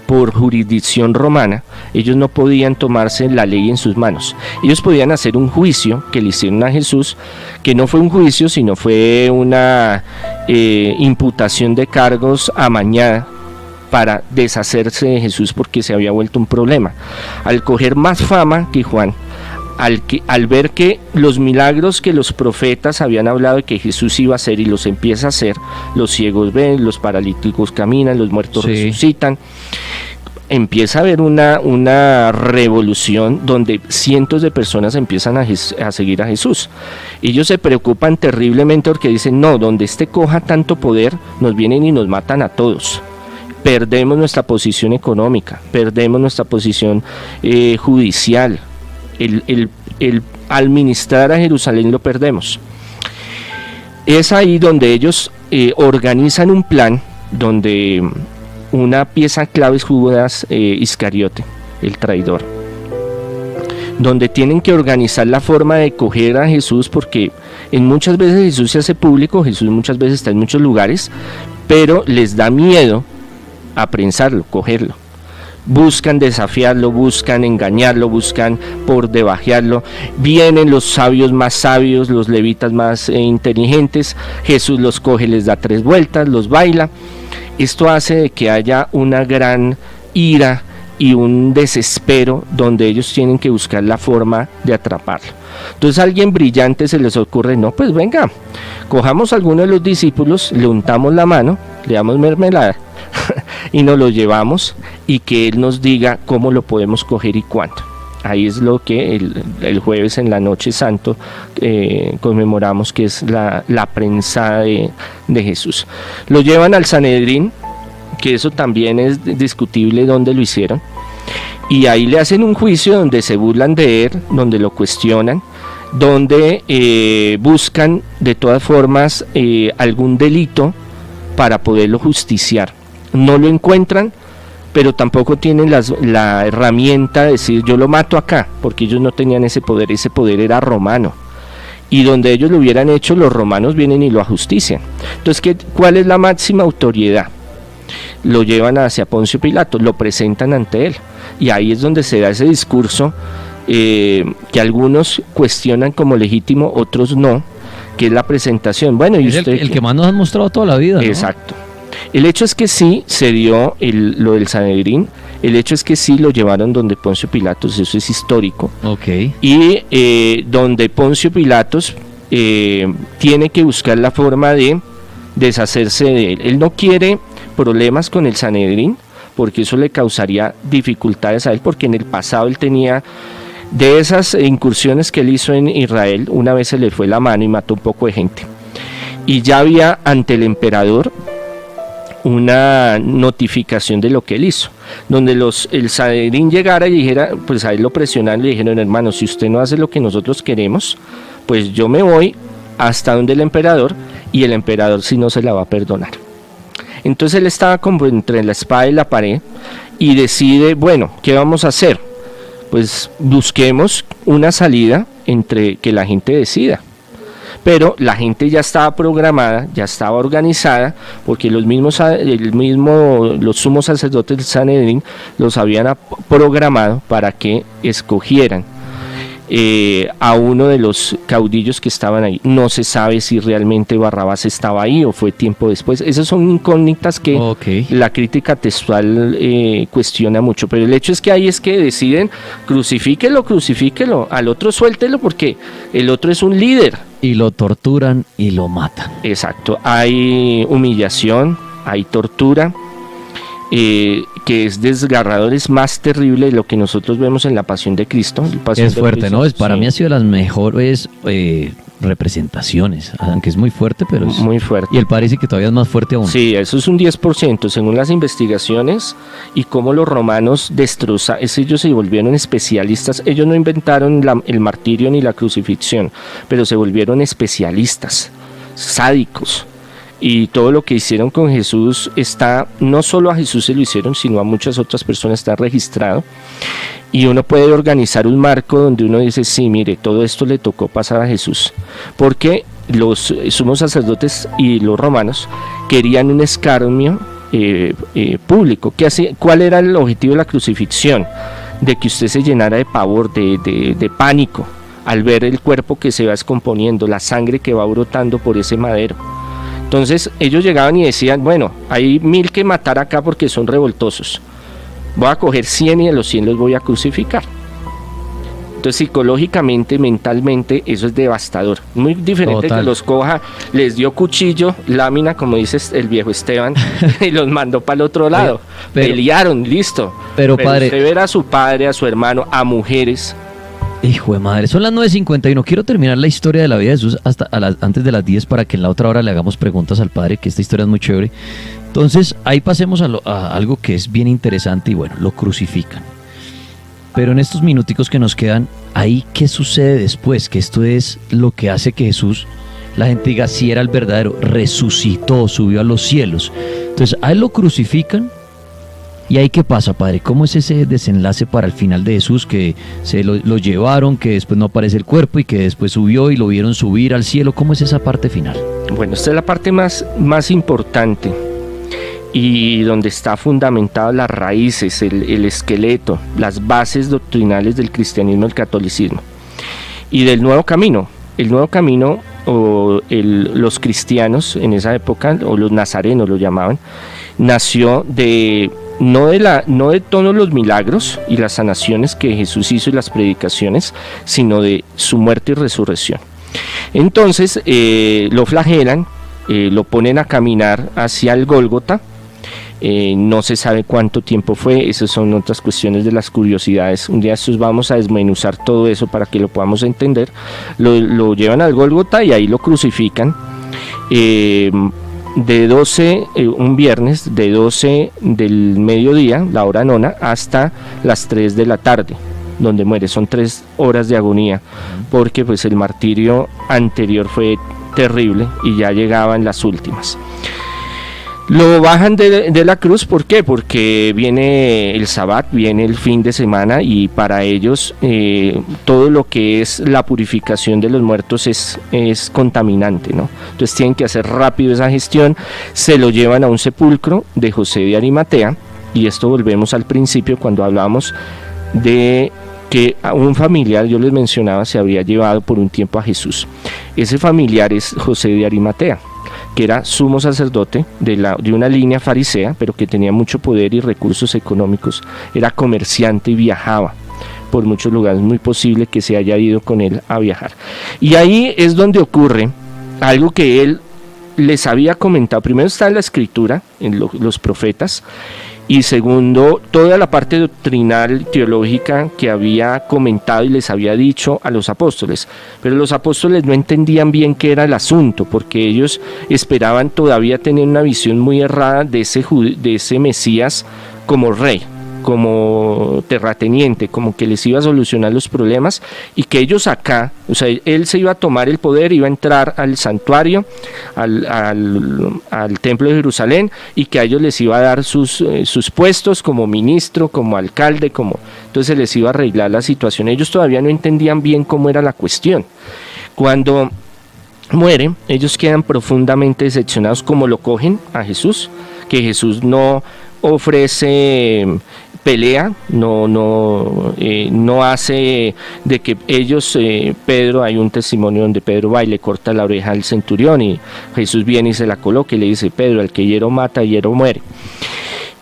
por jurisdicción romana, ellos no podían tomarse la ley en sus manos. Ellos podían hacer un juicio que le hicieron a Jesús, que no fue un juicio, sino fue una imputación de cargos amañada para deshacerse de Jesús porque se había vuelto un problema. Al coger más fama que Juan, al ver que los milagros que los profetas habían hablado de que Jesús iba a hacer y los empieza a hacer, los ciegos ven, los paralíticos caminan, los muertos resucitan, empieza a haber una revolución donde cientos de personas empiezan a seguir a Jesús. Ellos se preocupan terriblemente porque dicen, no, donde este coja tanto poder, nos vienen y nos matan a todos. Perdemos nuestra posición económica, perdemos nuestra posición judicial. El administrar a Jerusalén lo perdemos. Es ahí donde ellos organizan un plan donde una pieza clave es Judas Iscariote, el traidor, donde tienen que organizar la forma de coger a Jesús, porque muchas veces Jesús se hace público, Jesús muchas veces está en muchos lugares, pero les da miedo aprensarlo, cogerlo. Buscan desafiarlo, buscan engañarlo, buscan por debajearlo. Vienen los sabios más sabios, los levitas más inteligentes. Jesús los coge, les da 3 vueltas, los baila. Esto hace de que haya una gran ira y un desespero donde ellos tienen que buscar la forma de atraparlo. Entonces a alguien brillante se les ocurre, no, pues venga, cojamos a alguno de los discípulos, le untamos la mano, le damos mermelada y nos lo llevamos y que él nos diga cómo lo podemos coger y cuándo. Ahí es lo que el jueves en la noche santo conmemoramos, que es la prensada de Jesús. Lo llevan al Sanedrín, que eso también es discutible dónde lo hicieron, y ahí le hacen un juicio donde se burlan de él, donde lo cuestionan, donde buscan de todas formas algún delito para poderlo justiciar. No lo encuentran, pero tampoco tienen la herramienta de decir yo lo mato acá, porque ellos no tenían ese poder era romano, y donde ellos lo hubieran hecho, los romanos vienen y lo ajustician. Entonces, ¿cuál es la máxima autoridad? Lo llevan hacia Poncio Pilato, lo presentan ante él, y ahí es donde se da ese discurso que algunos cuestionan como legítimo, otros no, que es la presentación. Bueno, y es usted, el que más nos han mostrado toda la vida, ¿no? Exacto. El hecho es que sí se dio lo del Sanedrín, el hecho es que sí lo llevaron donde Poncio Pilatos, eso es histórico. Okay. Y donde Poncio Pilatos tiene que buscar la forma de deshacerse de él. Él no quiere problemas con el Sanedrín, porque eso le causaría dificultades a él, porque en el pasado él tenía, de esas incursiones que él hizo en Israel, una vez se le fue la mano y mató un poco de gente. Y ya había ante el emperador una notificación de lo que él hizo, donde el Sanedrín llegara y dijera, pues a él lo presionaron y le dijeron, hermano, si usted no hace lo que nosotros queremos, pues yo me voy hasta donde el emperador, y el emperador sí no se la va a perdonar. Entonces él estaba como entre la espada y la pared y decide, bueno, ¿qué vamos a hacer? Pues busquemos una salida entre que la gente decida. Pero la gente ya estaba programada, ya estaba organizada, porque los sumos sacerdotes del Sanedrín los habían programado para que escogieran a uno de los caudillos que estaban ahí. No se sabe si realmente Barrabás estaba ahí o fue tiempo después. Esas son incógnitas que la crítica textual cuestiona mucho, pero el hecho es que ahí es que deciden, crucifíquelo, al otro suéltelo porque el otro es un líder. Y lo torturan y lo matan. Exacto, hay humillación, hay tortura, que es desgarrador, es más terrible de lo que nosotros vemos en la Pasión de Cristo. Es fuerte, ¿no? Para mí ha sido de las mejores representaciones, aunque es muy fuerte, pero es muy fuerte. Y él parece que todavía es más fuerte aún. Sí, eso es un 10%, según las investigaciones, y cómo los romanos ellos se volvieron especialistas. Ellos no inventaron el martirio ni la crucifixión, pero se volvieron especialistas, sádicos. Y todo lo que hicieron con Jesús no solo a Jesús se lo hicieron, sino a muchas otras personas, está registrado. Y uno puede organizar un marco donde uno dice, sí, mire, todo esto le tocó pasar a Jesús. Porque los sumos sacerdotes y los romanos querían un escarnio público. ¿Cuál era el objetivo de la crucifixión? De que usted se llenara de pavor, de pánico, al ver el cuerpo que se va descomponiendo, la sangre que va brotando por ese madero. Entonces ellos llegaban y decían, bueno, hay 1000 que matar acá porque son revoltosos, voy a coger 100 y de los 100 los voy a crucificar. Entonces psicológicamente, mentalmente, eso es devastador. Muy diferente que los coja, les dio cuchillo, lámina, como dice el viejo Esteban, y los mandó para el otro lado. Pelearon, listo. Pero padre, usted ver a su padre, a su hermano, a mujeres. Hijo de madre, son las 9:51. Quiero terminar la historia de la vida de Jesús antes de las 10 para que en la otra hora le hagamos preguntas al padre, que esta historia es muy chévere. Entonces, ahí pasemos a algo que es bien interesante y bueno, lo crucifican. Pero en estos minuticos que nos quedan, ahí ¿qué sucede después? Que esto es lo que hace que Jesús, la gente diga, sí era el verdadero, resucitó, subió a los cielos. Entonces, a él lo crucifican. ¿Y ahí qué pasa, padre? ¿Cómo es ese desenlace para el final de Jesús? Que se lo llevaron, que después no aparece el cuerpo y que después subió y lo vieron subir al cielo. ¿Cómo es esa parte final? Bueno, esta es la parte más importante y donde está fundamentada las raíces, el esqueleto, las bases doctrinales del cristianismo, el catolicismo y del nuevo camino. El nuevo camino, los cristianos en esa época, o los nazarenos lo llamaban, nació no de todos los milagros y las sanaciones que Jesús hizo y las predicaciones, sino de su muerte y resurrección. Entonces lo flagelan, lo ponen a caminar hacia el Gólgota. No se sabe cuánto tiempo fue, esas son otras cuestiones de las curiosidades. Un día estos vamos a desmenuzar todo eso para que lo podamos entender. Lo llevan al Gólgota y ahí lo crucifican. De 12, un viernes, de 12 del mediodía, la hora nona, hasta las 3 de la tarde, donde muere. Son 3 horas de agonía, porque pues el martirio anterior fue terrible y ya llegaban las últimas. Lo bajan de la cruz, ¿por qué? Porque viene el Sabbat, viene el fin de semana y para ellos todo lo que es la purificación de los muertos es contaminante, ¿no? Entonces tienen que hacer rápido esa gestión, se lo llevan a un sepulcro de José de Arimatea, y esto volvemos al principio cuando hablábamos de que a un familiar, yo les mencionaba, se había llevado por un tiempo a Jesús. Ese familiar es José de Arimatea, que era sumo sacerdote de una línea farisea, pero que tenía mucho poder y recursos económicos, era comerciante y viajaba por muchos lugares, muy posible que se haya ido con él a viajar. Y ahí es donde ocurre algo que él les había comentado. Primero está en la escritura, en los profetas, y segundo, toda la parte doctrinal, teológica que había comentado y les había dicho a los apóstoles. Pero los apóstoles no entendían bien qué era el asunto, porque ellos esperaban todavía tener una visión muy errada de ese Mesías como rey, como terrateniente, como que les iba a solucionar los problemas, y que ellos acá, o sea, él se iba a tomar el poder, iba a entrar al santuario, al templo de Jerusalén, y que a ellos les iba a dar sus puestos como ministro, como alcalde, entonces les iba a arreglar la situación. Ellos todavía no entendían bien cómo era la cuestión. Cuando muere, ellos quedan profundamente decepcionados como lo cogen a Jesús, que Jesús no ofrece pelea, no hace de que ellos, Pedro, hay un testimonio donde Pedro va y le corta la oreja al centurión y Jesús viene y se la coloca y le dice: Pedro, el que hiero mata, hiero muere.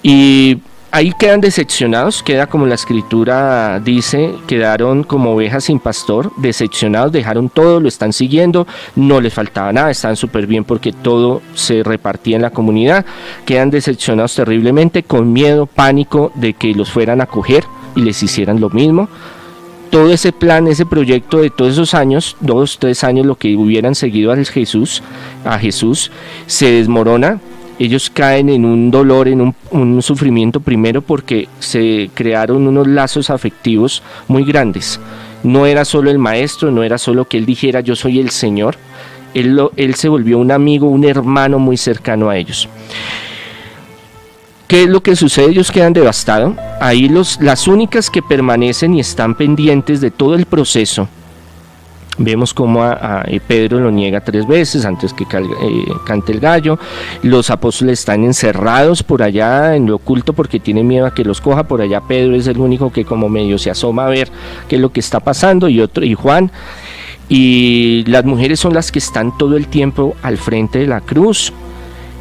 Y ahí quedan decepcionados, queda como la escritura dice, quedaron como ovejas sin pastor, decepcionados, dejaron todo, lo están siguiendo, no les faltaba nada, estaban súper bien porque todo se repartía en la comunidad, quedan decepcionados terriblemente, con miedo, pánico de que los fueran a coger y les hicieran lo mismo. Todo ese plan, ese proyecto de todos esos años, 2, 3 años, lo que hubieran seguido a Jesús, se desmorona. Ellos caen en un dolor, en un sufrimiento, primero porque se crearon unos lazos afectivos muy grandes. No era solo el maestro, no era solo que él dijera yo soy el Señor, él se volvió un amigo, un hermano muy cercano a ellos. ¿Qué es lo que sucede? Ellos quedan devastados. Ahí las únicas que permanecen y están pendientes de todo el proceso. Vemos cómo a Pedro lo niega 3 veces antes que cante el gallo. Los apóstoles están encerrados por allá en lo oculto porque tienen miedo a que los coja. Por allá Pedro es el único que como medio se asoma a ver qué es lo que está pasando, y Juan. Y las mujeres son las que están todo el tiempo al frente de la cruz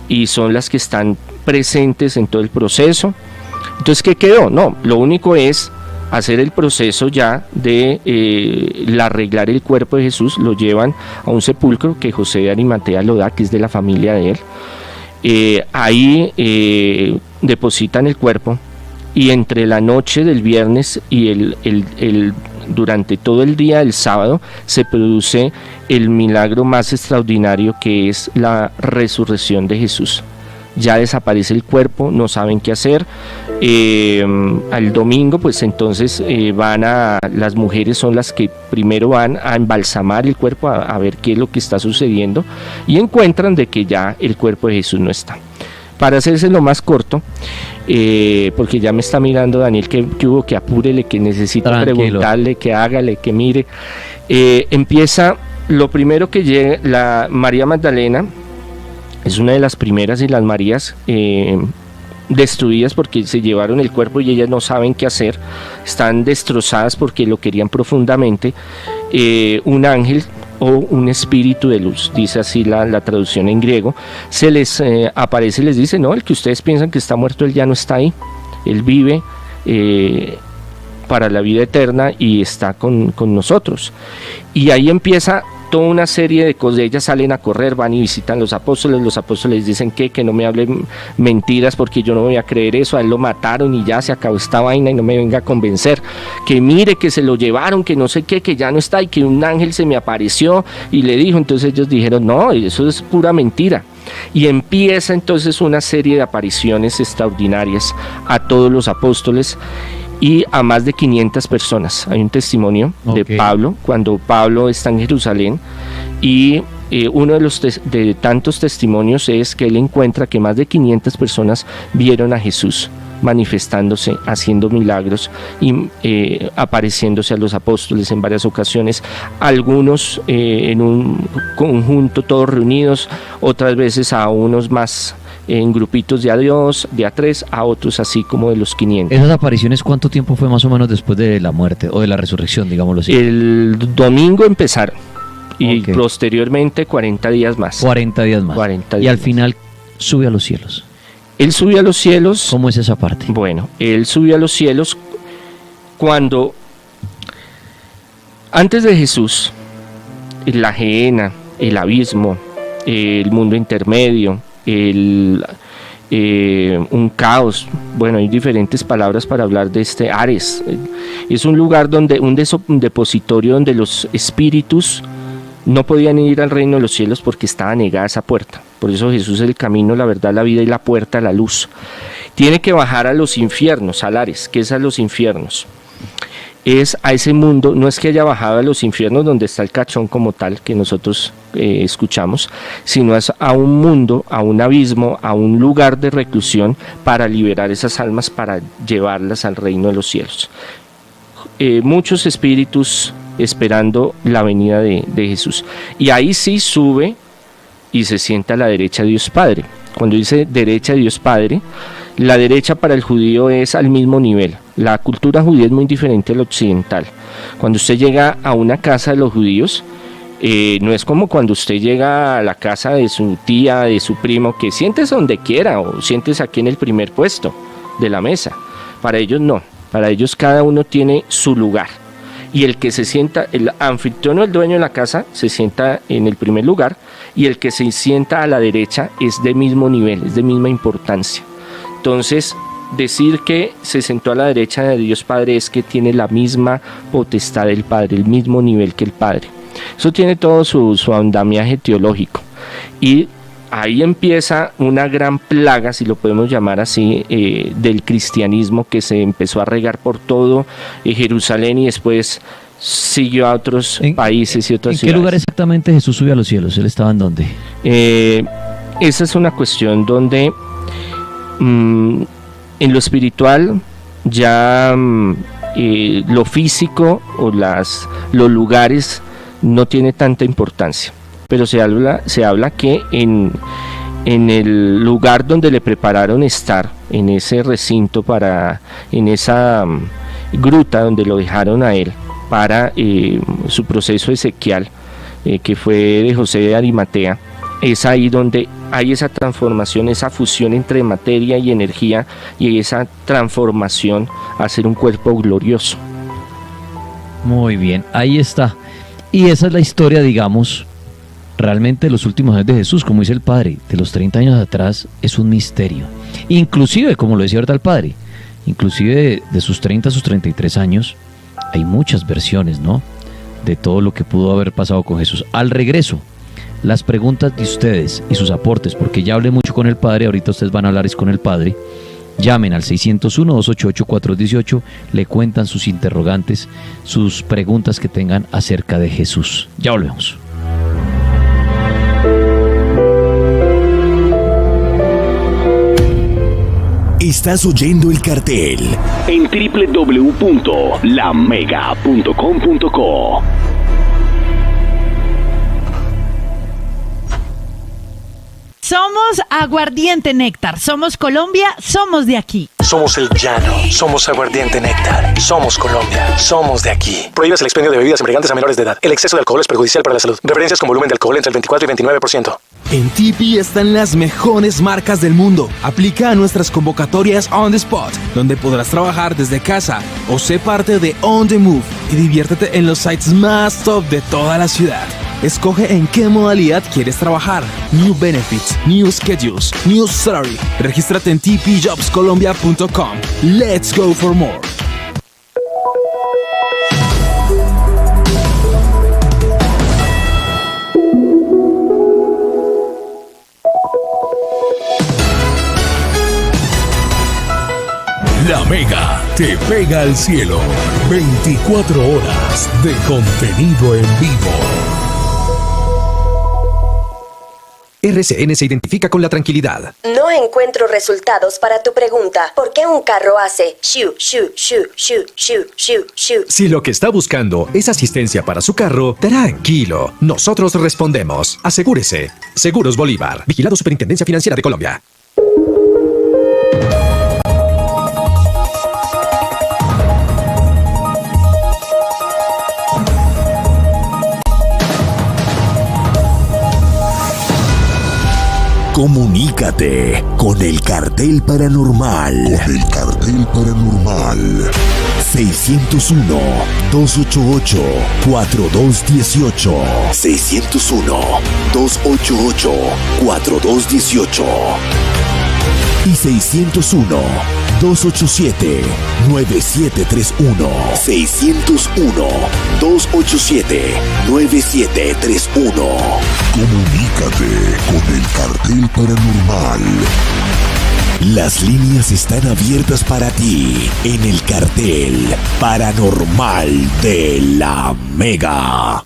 y son las que están presentes en todo el proceso. Entonces, ¿qué quedó? No, lo único es hacer el proceso ya de arreglar el cuerpo de Jesús, lo llevan a un sepulcro que José de Arimatea lo da, que es de la familia de él. Ahí depositan el cuerpo, y entre la noche del viernes y durante todo el día del sábado se produce el milagro más extraordinario, que es la resurrección de Jesús. Ya desaparece el cuerpo, no saben qué hacer. Al domingo, pues entonces las mujeres son las que primero van a embalsamar el cuerpo, a ver qué es lo que está sucediendo, y encuentran de que ya el cuerpo de Jesús no está. Para hacerse lo más corto, porque ya me está mirando Daniel que hubo, que apúrele, que necesito preguntarle, que hágale, que mire. Empieza, lo primero que llega, la María Magdalena es una de las primeras, y las Marías destruidas porque se llevaron el cuerpo y ellas no saben qué hacer, están destrozadas porque lo querían profundamente. Un ángel o un espíritu de luz, dice así la traducción en griego, se les aparece y les dice: no, el que ustedes piensan que está muerto, él ya no está ahí, él vive para la vida eterna y está con nosotros. Y ahí empieza toda una serie de cosas. Ellas salen a correr, van y visitan los apóstoles dicen que no me hablen mentiras, porque yo no voy a creer eso, a él lo mataron y ya se acabó esta vaina y no me venga a convencer, que mire que se lo llevaron, que no sé qué, que ya no está, y que un ángel se me apareció y le dijo. Entonces ellos dijeron: no, eso es pura mentira. Y empieza entonces una serie de apariciones extraordinarias a todos los apóstoles y a más de 500 personas. Hay un testimonio de Pablo, cuando Pablo está en Jerusalén, y uno de tantos testimonios es que él encuentra que más de 500 personas vieron a Jesús manifestándose, haciendo milagros y apareciéndose a los apóstoles en varias ocasiones, algunos en un conjunto, todos reunidos, otras veces a unos más en grupitos de a 2, de a 3, a otros así como de los 500. ¿Esas apariciones cuánto tiempo fue más o menos después de la muerte o de la resurrección, digámoslo así? El domingo empezaron y posteriormente 40 días más. 40 días más. 40 días y al más. final sube a los cielos. Él subió a los cielos. ¿Cómo es esa parte? Bueno, él subió a los cielos cuando, antes de Jesús, la gehenna, el abismo, el mundo intermedio, un caos, bueno, hay diferentes palabras para hablar de este Ares. Es un lugar donde un depositorio donde los espíritus no podían ir al reino de los cielos porque estaba negada esa puerta. Por eso Jesús es el camino, la verdad, la vida y la puerta, la luz. Tiene que bajar a los infiernos, al Ares. ¿Qué es a los infiernos? Es a ese mundo, no es que haya bajado a los infiernos donde está el cachón como tal que nosotros escuchamos, sino es a un mundo, a un abismo, a un lugar de reclusión para liberar esas almas, para llevarlas al reino de los cielos. Muchos espíritus esperando la venida de Jesús, y ahí sí sube y se sienta a la derecha de Dios Padre. Cuando dice derecha de Dios Padre, la derecha para el judío es al mismo nivel. La cultura judía es muy diferente a la occidental. Cuando usted llega a una casa de los judíos, no es como cuando usted llega a la casa de su tía, de su primo, que siéntese donde quiera o siéntese aquí en el primer puesto de la mesa. Para ellos no, para ellos cada uno tiene su lugar. Y el que se sienta, el anfitrión o el dueño de la casa se sienta en el primer lugar, y el que se sienta a la derecha es de mismo nivel, es de misma importancia. Entonces, decir que se sentó a la derecha de Dios Padre es que tiene la misma potestad del Padre, el mismo nivel que el Padre. Eso tiene todo su andamiaje teológico. Y ahí empieza una gran plaga, si lo podemos llamar así, del cristianismo, que se empezó a regar por todo Jerusalén y después siguió a otros países y otras ciudades. ¿En qué lugar exactamente Jesús subió a los cielos? ¿Él estaba en dónde? Esa es una cuestión donde en lo espiritual ya lo físico o los lugares no tiene tanta importancia, pero se habla que en el lugar donde le prepararon estar, en ese recinto, en esa gruta donde lo dejaron a él para su proceso ezequial, que fue de José de Arimatea, es ahí donde hay esa transformación, esa fusión entre materia y energía, y esa transformación a ser un cuerpo glorioso. Muy bien, ahí está. Y esa es la historia, digamos, realmente de los últimos años de Jesús, como dice el Padre, de los 30 años atrás es un misterio. Inclusive, como lo decía ahorita el Padre, inclusive de sus 30 a sus 33 años, hay muchas versiones, ¿no?, de todo lo que pudo haber pasado con Jesús. Al regreso, las preguntas de ustedes y sus aportes, porque ya hablé mucho con el Padre, ahorita ustedes van a hablar con el Padre. Llamen al 601-288-418, le cuentan sus interrogantes, sus preguntas que tengan acerca de Jesús. Ya volvemos. Estás oyendo El Cartel en www.lamega.com.co. Somos Aguardiente Néctar, somos Colombia, somos de aquí. Somos el llano, somos Aguardiente Néctar, somos Colombia, somos de aquí. Prohíbes el expendio de bebidas embriagantes a menores de edad. El exceso de alcohol es perjudicial para la salud. Referencias con volumen de alcohol entre el 24 y 29%. En Tipi están las mejores marcas del mundo. Aplica a nuestras convocatorias On The Spot, donde podrás trabajar desde casa o ser parte de On The Move y diviértete en los sites más top de toda la ciudad. Escoge en qué modalidad quieres trabajar. New benefits, new schedules, new salary. Regístrate en tpjobscolombia.com. Let's go for more. La Mega te pega al cielo. 24 horas de contenido en vivo. RCN se identifica con la tranquilidad. No encuentro resultados para tu pregunta. ¿Por qué un carro hace shu, shu, shu, shu, shu, shu, shu? Si lo que está buscando es asistencia para su carro, tranquilo. Nosotros respondemos. Asegúrese. Seguros Bolívar. Vigilado Superintendencia Financiera de Colombia. Comunícate con el Cartel Paranormal. Con el Cartel Paranormal. 601-288-4218. 601-288-4218. Y 601-287-9731. 601-287-9731. Comunícate con el Cartel Paranormal. Las líneas están abiertas para ti en el Cartel Paranormal de la Mega.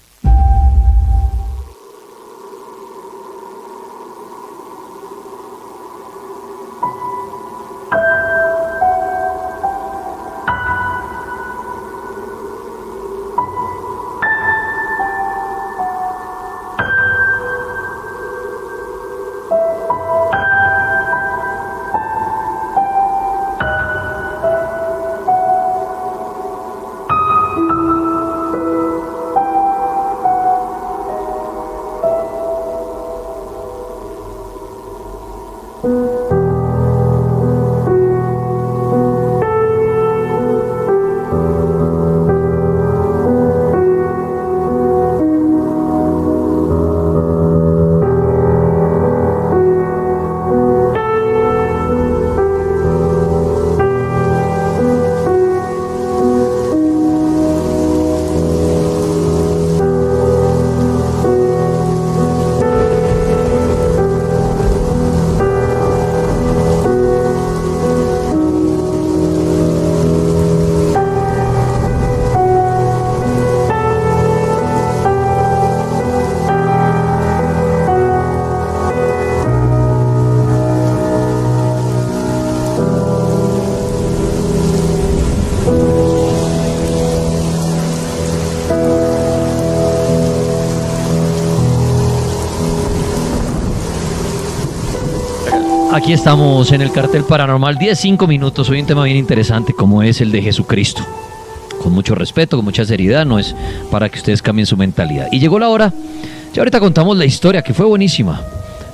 Aquí estamos en el Cartel Paranormal, 10-5 minutos. Hoy un tema bien interesante como es el de Jesucristo. Con mucho respeto, con mucha seriedad, no es para que ustedes cambien su mentalidad. Y llegó la hora, ya ahorita contamos la historia que fue buenísima.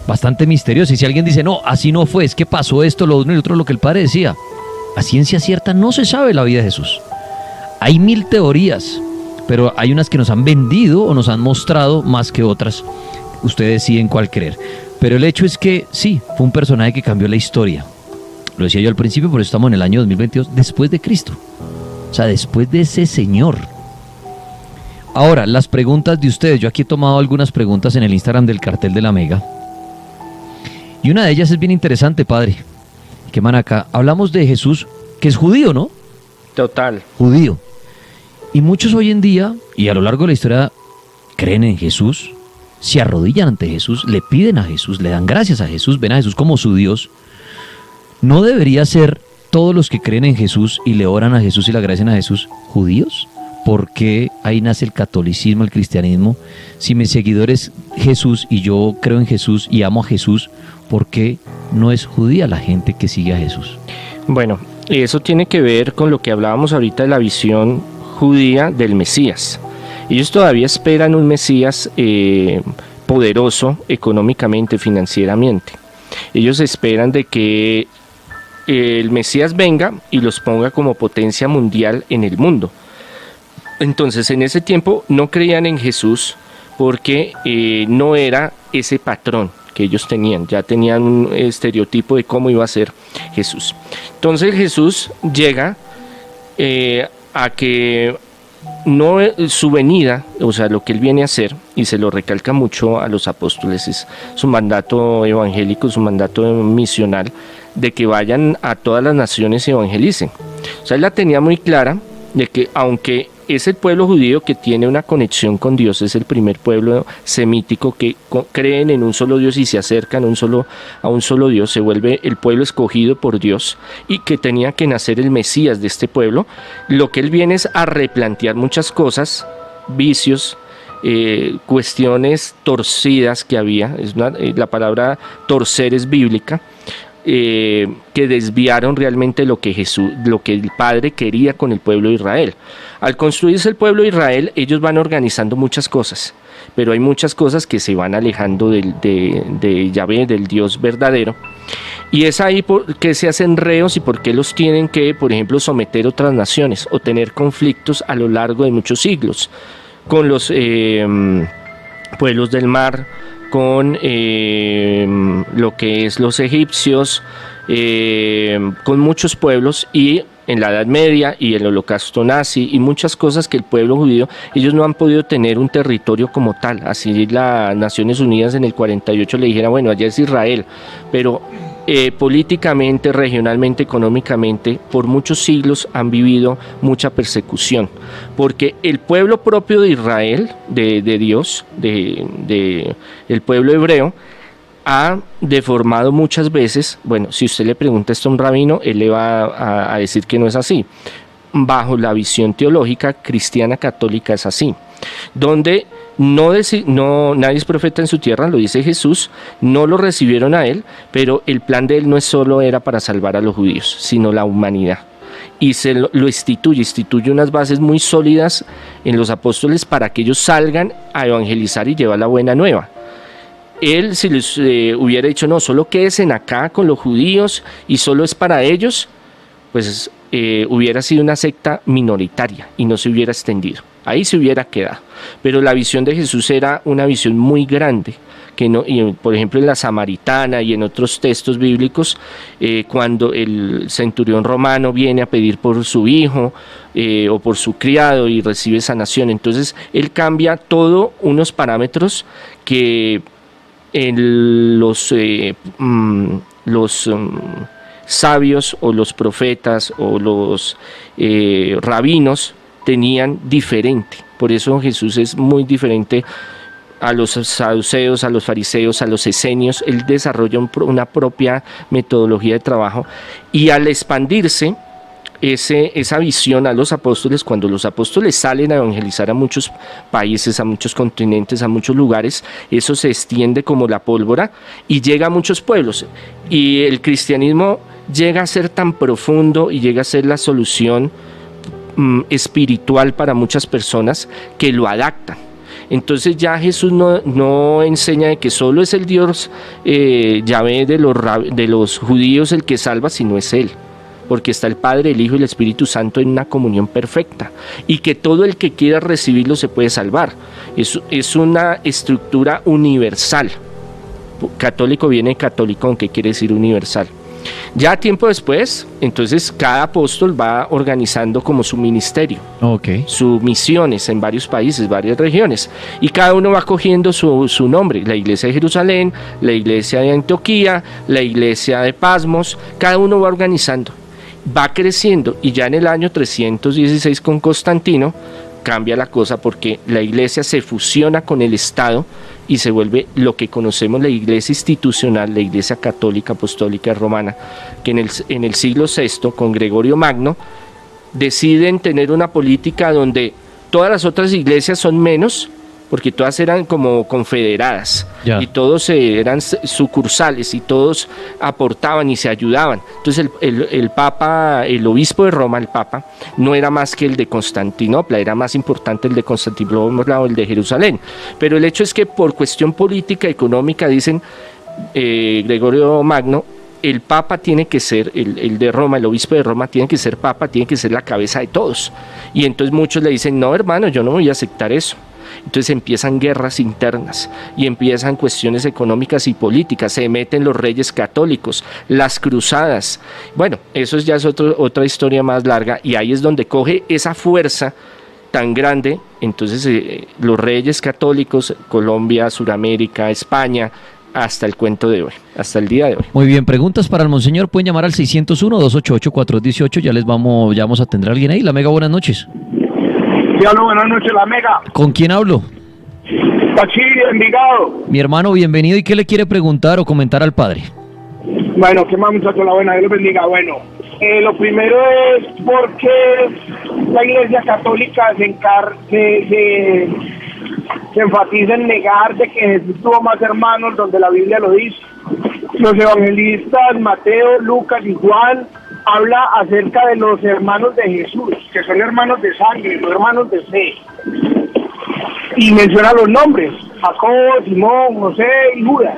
bastante misteriosa. Y si alguien dice, no, así no fue, es que pasó esto, lo uno y lo otro, lo que el padre decía, a ciencia cierta no se sabe la vida de Jesús. Hay 1000 teorías, pero hay unas que nos han vendido o nos han mostrado más que otras. Ustedes deciden cuál creer. Pero el hecho es que sí, fue un personaje que cambió la historia. Lo decía yo al principio, por eso estamos en el año 2022, después de Cristo. O sea, después de ese señor. Ahora, las preguntas de ustedes. Yo aquí he tomado algunas preguntas en el Instagram del Cartel de la Mega. Y una de ellas es bien interesante, padre. Que man acá, hablamos de Jesús, que es judío, ¿no? Total. Judío. Y muchos hoy en día, y a lo largo de la historia, creen en Jesús, se arrodillan ante Jesús, le piden a Jesús, le dan gracias a Jesús, ven a Jesús como su Dios. ¿No debería ser todos los que creen en Jesús y le oran a Jesús y le agradecen a Jesús judíos? ¿Por qué ahí nace el catolicismo, el cristianismo? Si mi seguidor es Jesús y yo creo en Jesús y amo a Jesús, ¿por qué no es judía la gente que sigue a Jesús? Bueno, eso tiene que ver con lo que hablábamos ahorita de la visión judía del Mesías. Ellos todavía esperan un Mesías poderoso económicamente, financieramente. Ellos esperan de que el Mesías venga y los ponga como potencia mundial en el mundo. Entonces, en ese tiempo no creían en Jesús porque no era ese patrón que ellos tenían. Ya tenían un estereotipo de cómo iba a ser Jesús. Entonces Jesús llega a que no su venida, o sea, lo que él viene a hacer, y se lo recalca mucho a los apóstoles, es su mandato evangélico, su mandato misional, de que vayan a todas las naciones y evangelicen. O sea, él la tenía muy clara de que aunque es el pueblo judío que tiene una conexión con Dios, es el primer pueblo semítico que creen en un solo Dios y se acercan a un solo Dios, se vuelve el pueblo escogido por Dios y que tenía que nacer el Mesías de este pueblo. Lo que él viene es a replantear muchas cosas, vicios, cuestiones torcidas que había. La palabra torcer es bíblica. Que desviaron realmente lo que el Padre quería con el pueblo de Israel. Al construirse el pueblo de Israel, ellos van organizando muchas cosas, pero hay muchas cosas que se van alejando de Yahvé, del Dios verdadero, y es ahí por qué se hacen reos y por qué los tienen que, por ejemplo, someter otras naciones o tener conflictos a lo largo de muchos siglos con los pueblos del mar, con lo que es los egipcios, con muchos pueblos, y en la Edad Media y el Holocausto nazi y muchas cosas que el pueblo judío, ellos no han podido tener un territorio como tal. Así las Naciones Unidas en el 48 le dijera, bueno, allá es Israel, pero políticamente, regionalmente, económicamente, por muchos siglos han vivido mucha persecución, porque el pueblo propio de Israel, de Dios, el pueblo hebreo, ha deformado muchas veces. Bueno, si usted le pregunta esto a un rabino, él le va a decir que no es así. Bajo la visión teológica cristiana católica es así, donde nadie es profeta en su tierra, lo dice Jesús, no lo recibieron a él, pero el plan de él no solo era para salvar a los judíos, sino la humanidad. Y se lo instituye unas bases muy sólidas en los apóstoles para que ellos salgan a evangelizar y llevar la buena nueva. Él, si les hubiera dicho, no, solo quédense acá con los judíos y solo es para ellos, pues hubiera sido una secta minoritaria y no se hubiera extendido. Ahí se hubiera quedado. Pero la visión de Jesús era una visión muy grande, que no, y por ejemplo en la Samaritana y en otros textos bíblicos, cuando el centurión romano viene a pedir por su hijo o por su criado y recibe sanación, entonces él cambia todo unos parámetros que en los sabios o los profetas o los rabinos tenían diferente. Por eso Jesús es muy diferente a los saduceos, a los fariseos, a los esenios. Él desarrolla una propia metodología de trabajo, y al expandirse esa visión a los apóstoles, cuando los apóstoles salen a evangelizar a muchos países, a muchos continentes, a muchos lugares, eso se extiende como la pólvora y llega a muchos pueblos, y el cristianismo llega a ser tan profundo y llega a ser la solución espiritual para muchas personas que lo adaptan. Entonces ya Jesús no enseña de que solo es el Dios Yahvé de los judíos el que salva, sino es Él, porque está el Padre, el Hijo y el Espíritu Santo en una comunión perfecta, y que todo el que quiera recibirlo se puede salvar. Es una estructura universal. Católico viene de católico, que quiere decir universal. Ya tiempo después, entonces cada apóstol va organizando como su ministerio, sus misiones en varios países, varias regiones, y cada uno va cogiendo su nombre. La iglesia de Jerusalén, la iglesia de Antioquía, la iglesia de Pasmos, cada uno va organizando, va creciendo, y ya en el año 316 con Constantino cambia la cosa, porque la iglesia se fusiona con el Estado y se vuelve lo que conocemos la iglesia institucional, la iglesia católica apostólica romana, que en el siglo VI con Gregorio Magno deciden tener una política donde todas las otras iglesias son menos, porque todas eran como confederadas, y todos eran sucursales, y todos aportaban y se ayudaban. Entonces el Papa, el obispo de Roma, el Papa, no era más que el de Constantinopla, era más importante el de Constantinopla o el de Jerusalén. Pero el hecho es que por cuestión política, económica, dicen Gregorio Magno, el Papa tiene que ser, el de Roma, el obispo de Roma tiene que ser Papa, tiene que ser la cabeza de todos. Y entonces muchos le dicen, no hermano, yo no voy a aceptar eso. Entonces empiezan guerras internas y empiezan cuestiones económicas y políticas, se meten los reyes católicos, las cruzadas. Bueno, eso ya es otra historia más larga, y ahí es donde coge esa fuerza tan grande. Entonces los reyes católicos, Colombia, Suramérica, España, hasta el cuento de hoy, hasta el día de hoy. Muy bien, preguntas para el monseñor, pueden llamar al 601-288-418, ya vamos a atender a alguien ahí. La Mega, buenas noches. Sí, aló, buenas noches, La Mega. ¿Con quién hablo? Taxi, Envigado. Mi hermano, bienvenido. ¿Y qué le quiere preguntar o comentar al padre? Bueno, ¿qué más, muchachos? La buena, Dios los bendiga. Bueno, lo primero es por qué la Iglesia Católica se enfatiza en negar de que Jesús tuvo más hermanos, donde la Biblia lo dice. Los evangelistas Mateo, Lucas y Juan habla acerca de los hermanos de Jesús, que son hermanos de sangre, no hermanos de fe. Y menciona los nombres, Jacobo, Simón, José y Judas.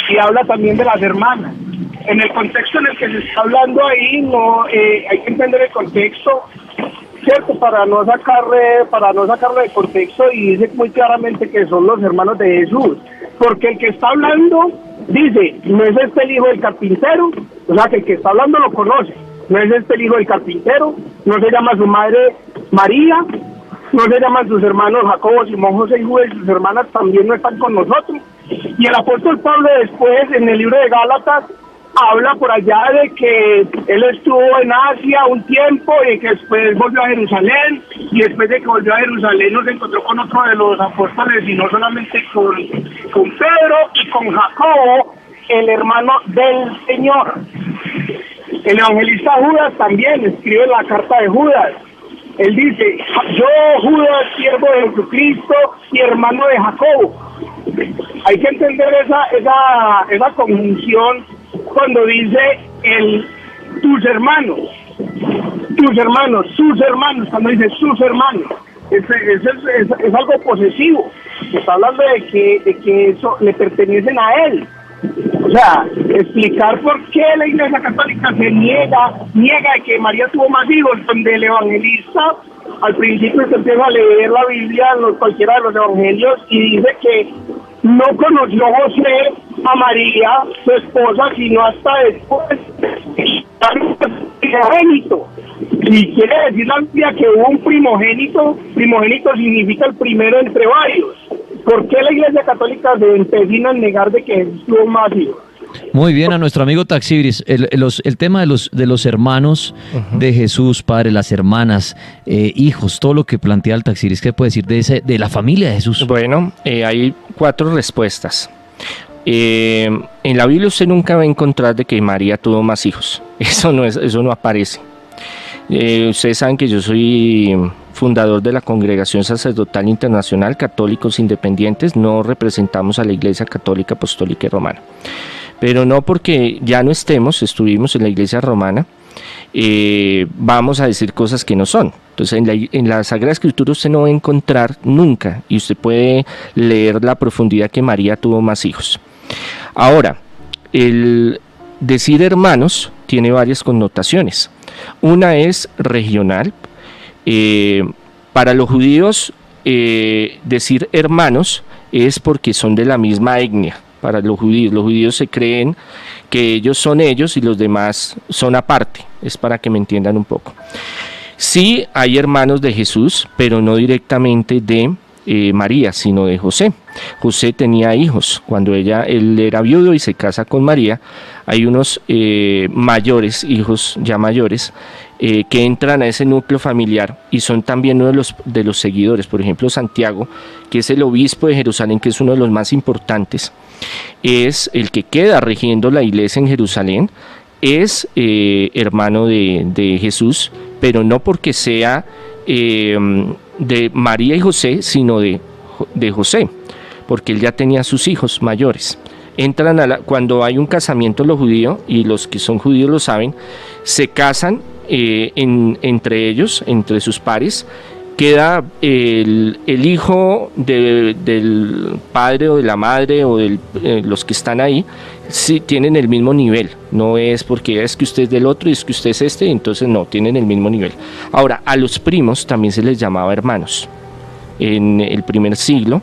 Y habla también de las hermanas. En el contexto en el que se está hablando ahí, hay que entender el contexto, ¿cierto? Para no sacarle de contexto, y dice muy claramente que son los hermanos de Jesús. Porque el que está hablando dice, no es este el hijo del carpintero, o sea que el que está hablando lo conoce, no es este el hijo del carpintero, no se llama su madre María, no se llaman sus hermanos Jacobo, Simón, José y Judas, y sus hermanas también no están con nosotros. Y el apóstol Pablo después, en el libro de Gálatas, habla por allá de que él estuvo en Asia un tiempo y que después volvió a Jerusalén, y después de que volvió a Jerusalén no se encontró con otro de los apóstoles, sino solamente con Pedro y con Jacobo, el hermano del Señor. El evangelista Judas también escribe la carta de Judas. Él dice, yo Judas, siervo de Jesucristo y hermano de Jacobo. Hay que entender esa conjunción cuando dice sus hermanos, cuando dice sus hermanos, es algo posesivo. Está hablando de que eso le pertenecen a él. O sea, explicar por qué la Iglesia Católica se niega de que María tuvo más hijos, donde el evangelista al principio se empieza a leer la Biblia en cualquiera de los evangelios y dice que no conoció José a María, su esposa, sino hasta después primogénito. Y quiere decir la Biblia que hubo un primogénito significa el primero entre varios. ¿Por qué la Iglesia Católica se empecina en negar de que Jesús tuvo más hijos? Muy bien, a nuestro amigo Taxibris, el tema de los hermanos de Jesús, padre, las hermanas, hijos, todo lo que plantea el Taxibris, ¿qué puede decir de la familia de Jesús? Bueno, hay 4 respuestas. En la Biblia usted nunca va a encontrar de que María tuvo más hijos. Eso no aparece. Ustedes saben que yo soy fundador de la Congregación Sacerdotal Internacional, Católicos Independientes. No representamos a la Iglesia Católica Apostólica y Romana, pero no porque ya no estuvimos en la Iglesia Romana, vamos a decir cosas que no son. Entonces en la Sagrada Escritura usted no va a encontrar nunca, y usted puede leer la profundidad, que María tuvo más hijos. Ahora, el decir hermanos tiene varias connotaciones. Una es regional. Para los judíos, decir hermanos es porque son de la misma etnia. Para los judíos se creen que ellos son ellos y los demás son aparte. Es para que me entiendan un poco. Sí hay hermanos de Jesús, pero no directamente de María, sino de José. José tenía hijos. Cuando él era viudo y se casa con María, hay unos mayores, hijos ya mayores, que entran a ese núcleo familiar y son también uno de los seguidores. Por ejemplo, Santiago, que es el obispo de Jerusalén, que es uno de los más importantes, es el que queda regiendo la iglesia en Jerusalén, es hermano de Jesús, pero no porque sea de María y José, sino de José, porque él ya tenía sus hijos mayores. Entran cuando hay un casamiento, los judíos, y los que son judíos lo saben, se casan entre ellos, entre sus pares. Queda el hijo del padre o de la madre o de los que están ahí, sí, tienen el mismo nivel. No es porque es que usted es del otro y es que usted es este, entonces no, tienen el mismo nivel. Ahora, a los primos también se les llamaba hermanos. En el primer siglo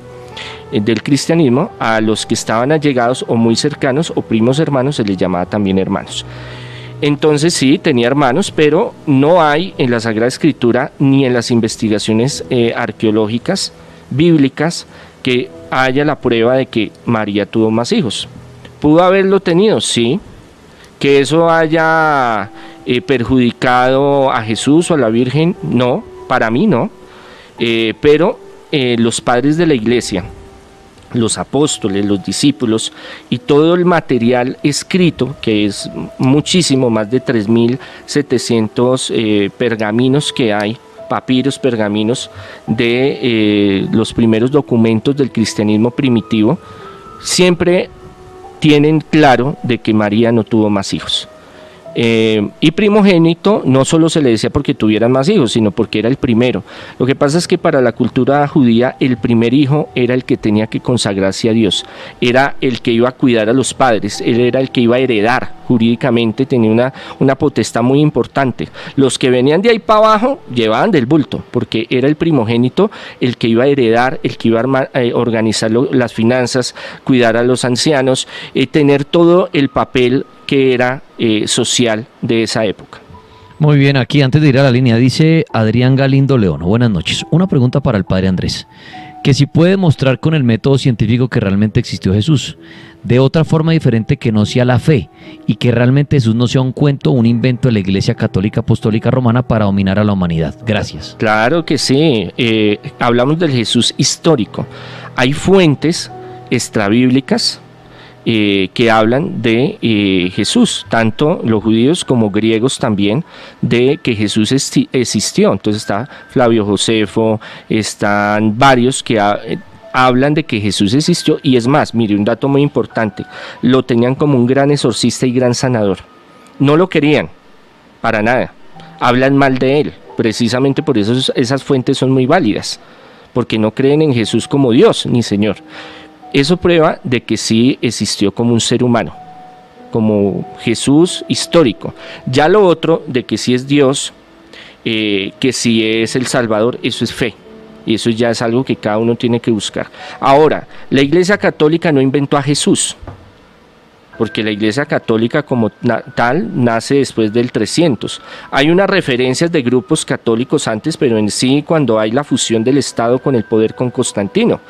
del cristianismo, a los que estaban allegados o muy cercanos o primos hermanos se les llamaba también hermanos. Entonces sí, tenía hermanos, pero no hay en la Sagrada Escritura ni en las investigaciones arqueológicas, bíblicas, que haya la prueba de que María tuvo más hijos. ¿Pudo haberlo tenido? Sí. ¿Que eso haya perjudicado a Jesús o a la Virgen? No, para mí no. Pero los padres de la iglesia, los apóstoles, los discípulos y todo el material escrito, que es muchísimo, más de 3.700 pergaminos que hay, papiros, pergaminos de los primeros documentos del cristianismo primitivo, siempre tienen claro de que María no tuvo más hijos. Y primogénito no solo se le decía porque tuvieran más hijos, sino porque era el primero. Lo que pasa es que para la cultura judía el primer hijo era el que tenía que consagrarse a Dios, era el que iba a cuidar a los padres, él era el que iba a heredar jurídicamente, tenía una potestad muy importante. Los que venían de ahí para abajo llevaban del bulto, porque era el primogénito el que iba a heredar, el que iba a organizar las finanzas, cuidar a los ancianos, tener todo el papel que era social de esa época. Muy bien, aquí antes de ir a la línea dice Adrián Galindo León, buenas noches, una pregunta para el padre Andrés, que si puede demostrar con el método científico que realmente existió Jesús, de otra forma diferente que no sea la fe, y que realmente Jesús no sea un cuento o un invento de la Iglesia Católica Apostólica Romana para dominar a la humanidad. Gracias. Claro que sí, hablamos del Jesús histórico. Hay fuentes extrabíblicas que hablan de Jesús, tanto los judíos como griegos también, de que Jesús existió. Entonces está Flavio Josefo, están varios que hablan de que Jesús existió, y es más, mire, un dato muy importante, lo tenían como un gran exorcista y gran sanador. No lo querían, para nada, hablan mal de él, precisamente por eso esas fuentes son muy válidas, porque no creen en Jesús como Dios ni Señor. Eso prueba de que sí existió como un ser humano, como Jesús histórico. Ya lo otro, de que sí es Dios, que sí es el Salvador, eso es fe. Y eso ya es algo que cada uno tiene que buscar. Ahora, la Iglesia Católica no inventó a Jesús, porque la Iglesia Católica como tal nace después del 300. Hay unas referencias de grupos católicos antes, pero en sí cuando hay la fusión del Estado con el poder con Constantino.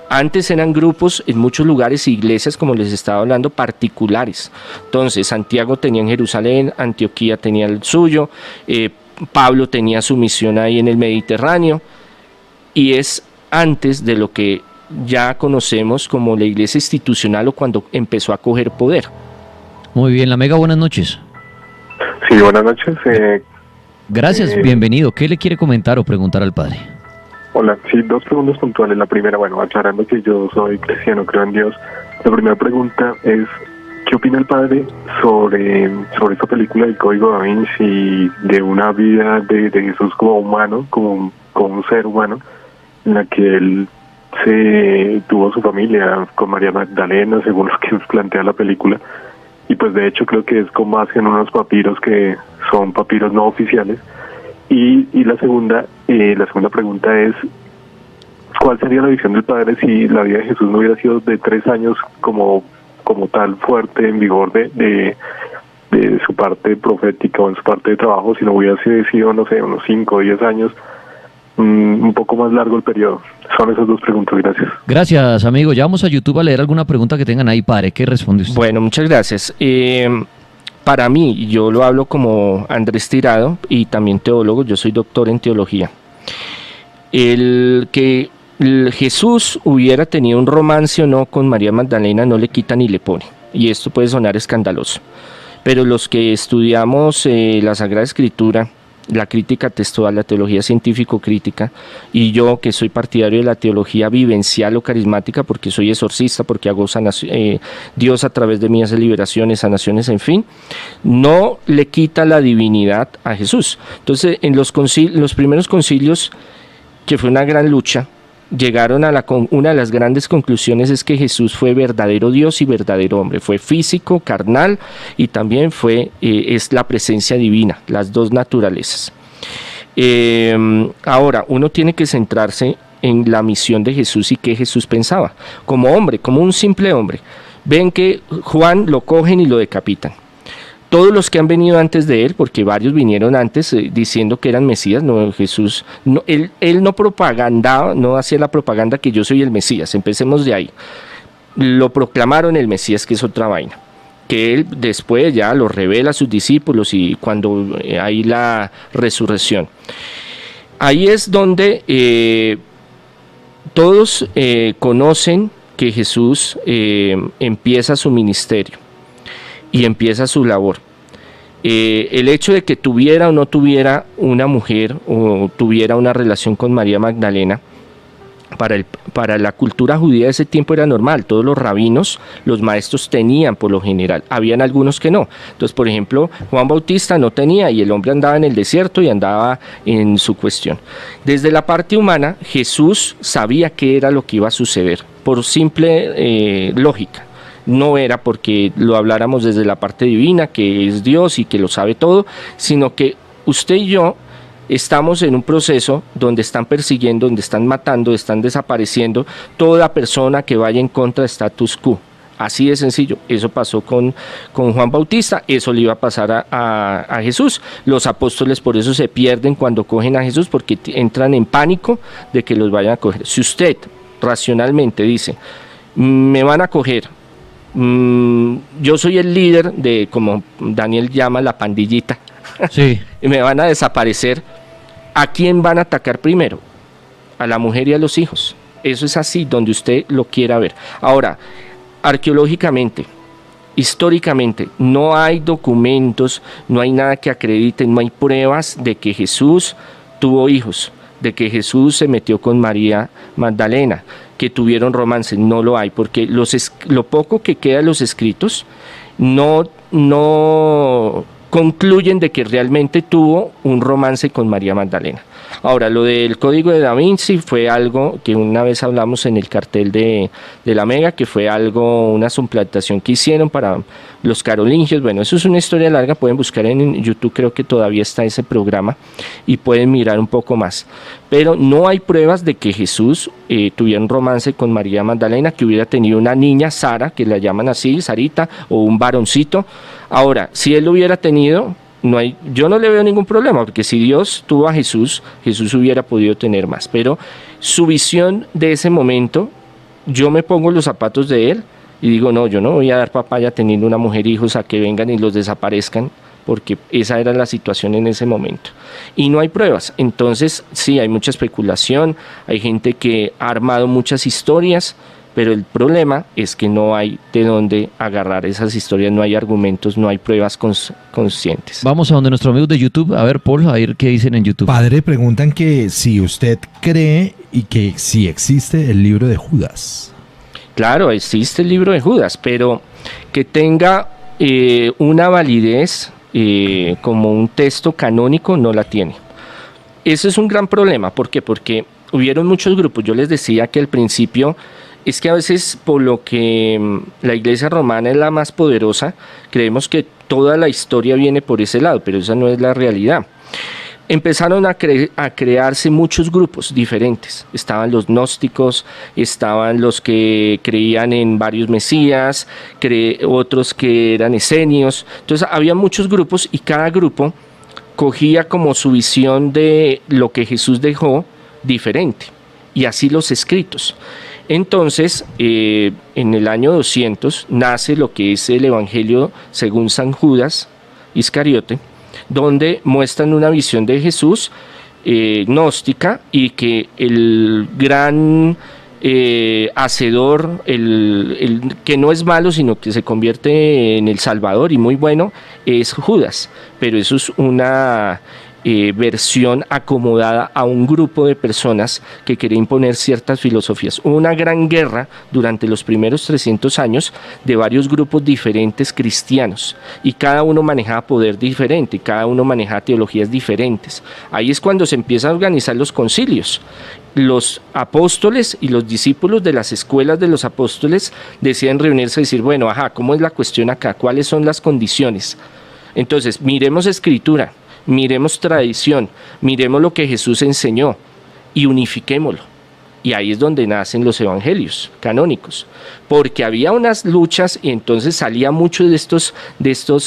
Antes eran grupos en muchos lugares, iglesias, como les estaba hablando, particulares. Entonces, Santiago tenía en Jerusalén, Antioquía tenía el suyo, Pablo tenía su misión ahí en el Mediterráneo, y es antes de lo que ya conocemos como la iglesia institucional o cuando empezó a coger poder. Muy bien, la Mega, buenas noches. Sí, buenas noches. Gracias, bienvenido. ¿Qué le quiere comentar o preguntar al padre? Hola, sí, dos preguntas puntuales. La primera, bueno, aclarando que yo soy cristiano, creo en Dios. La primera pregunta es, ¿qué opina el padre sobre esta película del Código Da Vinci y de una vida de Jesús como humano, como un ser humano, en la que él tuvo su familia con María Magdalena, según lo que plantea la película, y pues de hecho creo que es con base en unos papiros que son papiros no oficiales? Y la segunda pregunta es, ¿cuál sería la visión del padre si la vida de Jesús no hubiera sido de 3 años como tal fuerte en vigor de su parte profética o en su parte de trabajo, sino hubiera sido, no sé, unos 5 o 10 años, un poco más largo el periodo? Son esas 2 preguntas, gracias. Gracias, amigo. Ya vamos a YouTube a leer alguna pregunta que tengan ahí, padre. ¿Qué responde usted? Bueno, muchas gracias. Para mí, yo lo hablo como Andrés Tirado y también teólogo, yo soy doctor en teología. El que Jesús hubiera tenido un romance o no con María Magdalena no le quita ni le pone, y esto puede sonar escandaloso, pero los que estudiamos la Sagrada Escritura, la crítica textual, la teología científico-crítica, y yo que soy partidario de la teología vivencial o carismática porque soy exorcista, porque hago Dios a través de mí hace liberaciones, sanaciones, en fin, no le quita la divinidad a Jesús. Entonces, en los primeros concilios, que fue una gran lucha, llegaron a una de las grandes conclusiones es que Jesús fue verdadero Dios y verdadero hombre, fue físico, carnal, y también es la presencia divina, las 2 naturalezas. Ahora, uno tiene que centrarse en la misión de Jesús y qué Jesús pensaba, como hombre, como un simple hombre. Ven que Juan lo cogen y lo decapitan. Todos los que han venido antes de él, porque varios vinieron antes diciendo que eran Mesías, no, Jesús, no, él no propagandaba, no hacía la propaganda que yo soy el Mesías, empecemos de ahí. Lo proclamaron el Mesías, que es otra vaina, que él después ya lo revela a sus discípulos y cuando hay la resurrección. Ahí es donde todos conocen que Jesús empieza su ministerio y empieza su labor. El hecho de que tuviera o no tuviera una mujer o tuviera una relación con María Magdalena, para la cultura judía de ese tiempo era normal. Todos los rabinos, los maestros tenían por lo general, habían algunos que no. Entonces, por ejemplo, Juan Bautista no tenía y el hombre andaba en el desierto y andaba en su cuestión. Desde la parte humana, Jesús sabía qué era lo que iba a suceder, por simple lógica. No era porque lo habláramos desde la parte divina, que es Dios y que lo sabe todo, sino que usted y yo estamos en un proceso donde están persiguiendo, donde están matando, están desapareciendo toda persona que vaya en contra de status quo. Así de sencillo. Eso pasó con Juan Bautista, eso le iba a pasar a Jesús. Los apóstoles por eso se pierden cuando cogen a Jesús, porque entran en pánico de que los vayan a coger. Si usted racionalmente dice, me van a coger, yo soy el líder de, como Daniel llama, la pandillita, sí, y me van a desaparecer, ¿a quién van a atacar primero? A la mujer y a los hijos. Eso es así, donde usted lo quiera ver. Ahora, arqueológicamente, históricamente, no hay documentos, no hay nada que acredite, no hay pruebas de que Jesús tuvo hijos, de que Jesús se metió con María Magdalena, que tuvieron romance. No lo hay, porque lo poco que queda de los escritos no concluyen de que realmente tuvo un romance con María Magdalena. Ahora, lo del Código de Da Vinci fue algo que una vez hablamos en el cartel de la Mega, que fue una suplantación que hicieron para los carolingios. Bueno, eso es una historia larga, pueden buscar en YouTube, creo que todavía está ese programa y pueden mirar un poco más. Pero no hay pruebas de que Jesús tuviera un romance con María Magdalena, que hubiera tenido una niña, Sara, que la llaman así, Sarita, o un varoncito. Ahora, si él lo hubiera tenido, yo no le veo ningún problema, porque si Dios tuvo a Jesús, Jesús hubiera podido tener más. Pero su visión de ese momento, yo me pongo los zapatos de él y digo, no, yo no voy a dar papaya teniendo una mujer e hijos a que vengan y los desaparezcan, porque esa era la situación en ese momento. Y no hay pruebas. Entonces, sí, hay mucha especulación, hay gente que ha armado muchas historias, pero el problema es que no hay de dónde agarrar esas historias, no hay argumentos, no hay pruebas conscientes. Vamos a donde nuestros amigos de YouTube. A ver, Paul, a ver qué dicen en YouTube. Padre, preguntan que si usted cree y que si existe el libro de Judas. Claro, existe el libro de Judas, pero que tenga una validez como un texto canónico no la tiene. Ese es un gran problema. ¿Por qué? Porque hubieron muchos grupos. Yo les decía que al principio es que a veces, por lo que la Iglesia romana es la más poderosa, creemos que toda la historia viene por ese lado, pero esa no es la realidad. Empezaron a crearse muchos grupos diferentes. Estaban los gnósticos, estaban los que creían en varios mesías, otros que eran esenios. Entonces había muchos grupos y cada grupo cogía como su visión de lo que Jesús dejó diferente, y así los escritos. Entonces, en el año 200 nace lo que es el Evangelio según San Judas Iscariote, donde muestran una visión de Jesús gnóstica, y que el gran hacedor, el que no es malo sino que se convierte en el Salvador y muy bueno, es Judas, pero eso es una versión acomodada a un grupo de personas que quería imponer ciertas filosofías. Hubo una gran guerra durante los primeros 300 años de varios grupos diferentes cristianos, y cada uno manejaba poder diferente, cada uno manejaba teologías diferentes. Ahí es cuando se empiezan a organizar los concilios. Los apóstoles y los discípulos de las escuelas de los apóstoles deciden reunirse y decir, bueno, ¿cómo es la cuestión acá? ¿Cuáles son las condiciones? Entonces, miremos escritura, miremos tradición, miremos lo que Jesús enseñó y unifiquémoslo. Y ahí es donde nacen los evangelios canónicos, porque había unas luchas y entonces salía mucho de estos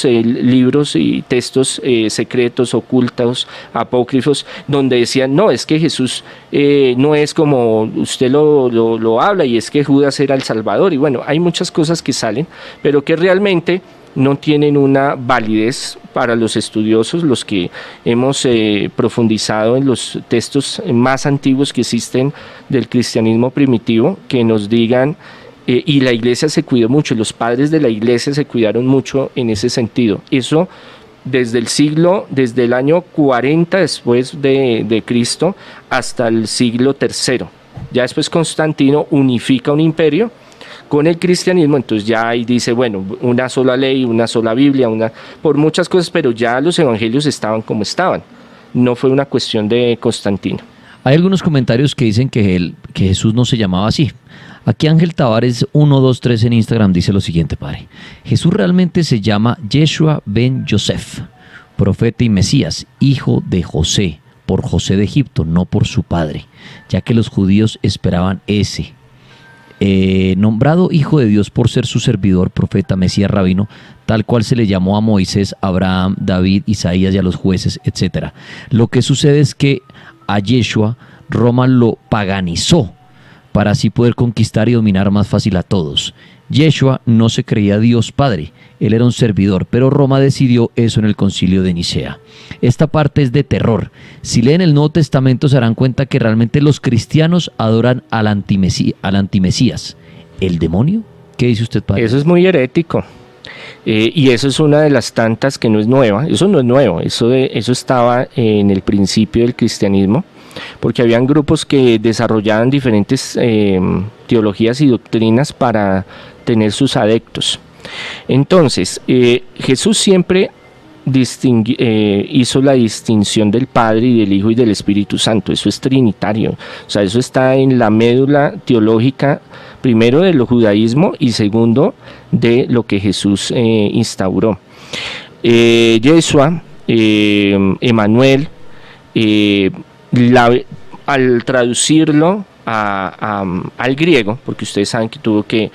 libros y textos secretos, ocultos, apócrifos, donde decían, no, es que Jesús no es como usted lo habla, y es que Judas era el Salvador. Y bueno, hay muchas cosas que salen, pero que realmente no tienen una validez para los estudiosos, los que hemos profundizado en los textos más antiguos que existen del cristianismo primitivo, que nos digan, y la iglesia se cuidó mucho, los padres de la iglesia se cuidaron mucho en ese sentido. Eso desde el año 40 después de Cristo hasta el siglo III. Ya después Constantino unifica un imperio con el cristianismo, entonces ya ahí dice, bueno, una sola ley, una sola Biblia, por muchas cosas, pero ya los evangelios estaban como estaban. No fue una cuestión de Constantino. Hay algunos comentarios que dicen que Jesús no se llamaba así. Aquí Ángel Tavares 123 en Instagram dice lo siguiente, padre. Jesús realmente se llama Yeshua ben Yosef, profeta y Mesías, hijo de José, por José de Egipto, no por su padre, ya que los judíos esperaban ese. Nombrado hijo de Dios por ser su servidor, profeta, Mesías, rabino, tal cual se le llamó a Moisés, Abraham, David, Isaías y a los jueces, etc. Lo que sucede es que a Yeshua Roma lo paganizó para así poder conquistar y dominar más fácil a todos. Yeshua no se creía Dios Padre, él era un servidor, pero Roma decidió eso en el concilio de Nicea. Esta parte es de terror. Si leen el Nuevo Testamento se darán cuenta que realmente los cristianos adoran al antimesías. ¿El demonio? ¿Qué dice usted, padre? Eso es muy herético. Y eso es una de las tantas que no es nueva. Eso no es nuevo, eso estaba en el principio del cristianismo, porque habían grupos que desarrollaban diferentes teologías y doctrinas para tener sus adeptos. Entonces, Jesús siempre hizo la distinción del Padre y del Hijo y del Espíritu Santo. Eso es trinitario, o sea, eso está en la médula teológica, primero del judaísmo y segundo de lo que Jesús instauró. Yeshua, Emanuel, al traducirlo al griego, porque ustedes saben que tuvo que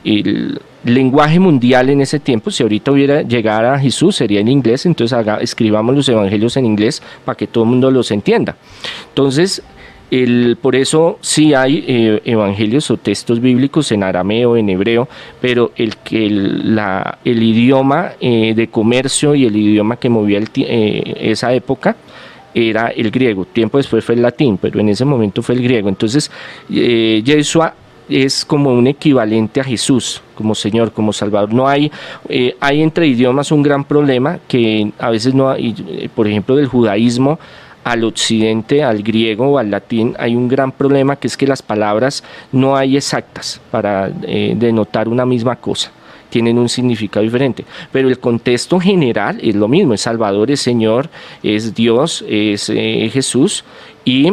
el lenguaje mundial en ese tiempo, si ahorita hubiera llegado a Jesús sería en inglés, entonces escribamos los evangelios en inglés para que todo el mundo los entienda. Entonces por eso sí hay evangelios o textos bíblicos en arameo, en hebreo, pero el idioma de comercio y el idioma que movía esa época era el griego. Tiempo después fue el latín, pero en ese momento fue el griego. Entonces Yeshua es como un equivalente a Jesús como Señor, como Salvador. No hay entre idiomas un gran problema que a veces no hay, por ejemplo del judaísmo al occidente, al griego o al latín, hay un gran problema, que es que las palabras no hay exactas para denotar una misma cosa, tienen un significado diferente, pero el contexto general es lo mismo, es Salvador, es Señor, es Dios, es Jesús, y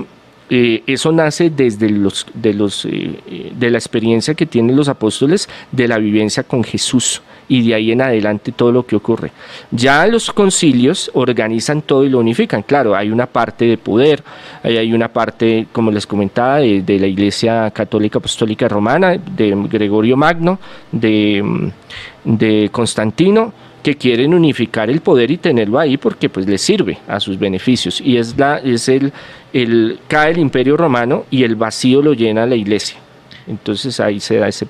eso nace desde de la experiencia que tienen los apóstoles, de la vivencia con Jesús, y de ahí en adelante todo lo que ocurre. Ya los concilios organizan todo y lo unifican. Claro, hay una parte de poder, hay una parte, como les comentaba, de la Iglesia Católica Apostólica Romana, de Gregorio Magno, de Constantino, que quieren unificar el poder y tenerlo ahí porque pues les sirve a sus beneficios, y cae el Imperio Romano y el vacío lo llena la Iglesia. Entonces ahí se da ese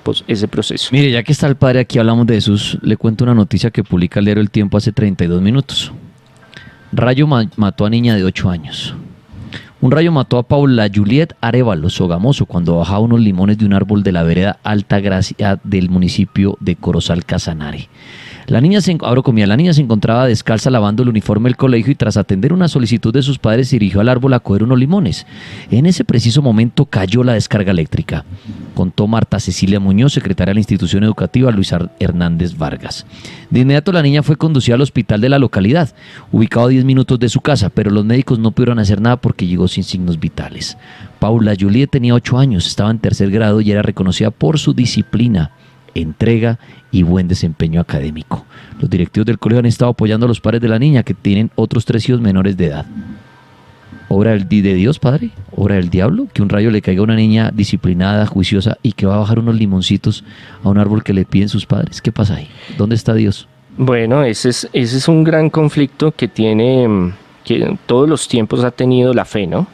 proceso. Mire, ya que está el padre aquí, hablamos de Jesús, le cuento una noticia que publica el diario El Tiempo hace 32 minutos. Rayo mató a niña de 8 años. Un rayo mató a Paula Juliet Arevalo Sogamoso cuando bajaba unos limones de un árbol de la vereda Alta Gracia del municipio de Corozal Casanare. La niña se encontraba descalza lavando el uniforme del colegio y tras atender una solicitud de sus padres se dirigió al árbol a coger unos limones. En ese preciso momento cayó la descarga eléctrica, contó Marta Cecilia Muñoz, secretaria de la institución educativa Luis Hernández Vargas. De inmediato la niña fue conducida al hospital de la localidad, ubicado a 10 minutos de su casa, pero los médicos no pudieron hacer nada porque llegó sin signos vitales. Paula Juliet tenía 8 años, estaba en 3er grado y era reconocida por su disciplina, entrega y buen desempeño académico. Los directivos del colegio han estado apoyando a los padres de la niña, que tienen otros 3 hijos menores de edad. ¿Obra de Dios, padre? ¿Obra del diablo? Que un rayo le caiga a una niña disciplinada, juiciosa, y que va a bajar unos limoncitos a un árbol que le piden sus padres. ¿Qué pasa ahí? ¿Dónde está Dios? Bueno, ese es un gran conflicto que en todos los tiempos ha tenido la fe, ¿no?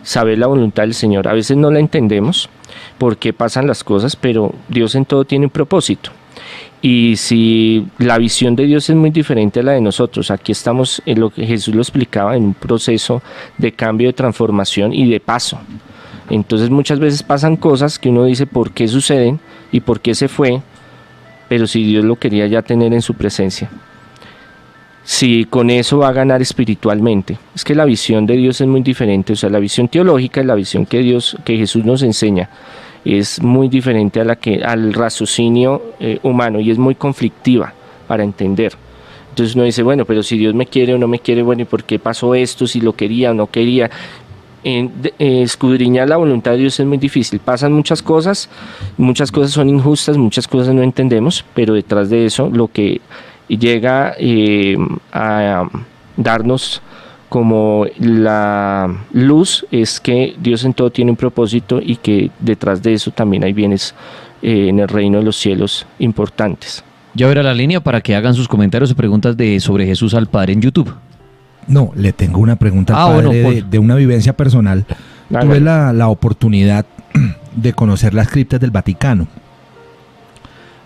Saber la voluntad del Señor. A veces no la entendemos por qué pasan las cosas, pero Dios en todo tiene un propósito. Y si la visión de Dios es muy diferente a la de nosotros, aquí estamos en lo que Jesús lo explicaba, en un proceso de cambio, de transformación y de paso. Entonces muchas veces pasan cosas que uno dice por qué suceden y por qué se fue, pero si Dios lo quería ya tener en su presencia. Si con eso va a ganar espiritualmente. Es que la visión de Dios es muy diferente, o sea, la visión teológica y la visión que Jesús nos enseña es muy diferente al raciocinio humano, y es muy conflictiva para entender. Entonces uno dice, bueno, pero si Dios me quiere o no me quiere, bueno, ¿y por qué pasó esto? Si lo quería o no quería. Escudriñar la voluntad de Dios es muy difícil. Pasan muchas cosas son injustas, muchas cosas no entendemos, pero detrás de eso lo que llega a darnos como la luz es que Dios en todo tiene un propósito, y que detrás de eso también hay bienes en el reino de los cielos importantes. Ya verá la línea para que hagan sus comentarios y preguntas sobre Jesús al Padre en YouTube. No, le tengo una pregunta al padre, bueno, de una vivencia personal. Tuve la oportunidad de conocer las criptas del Vaticano.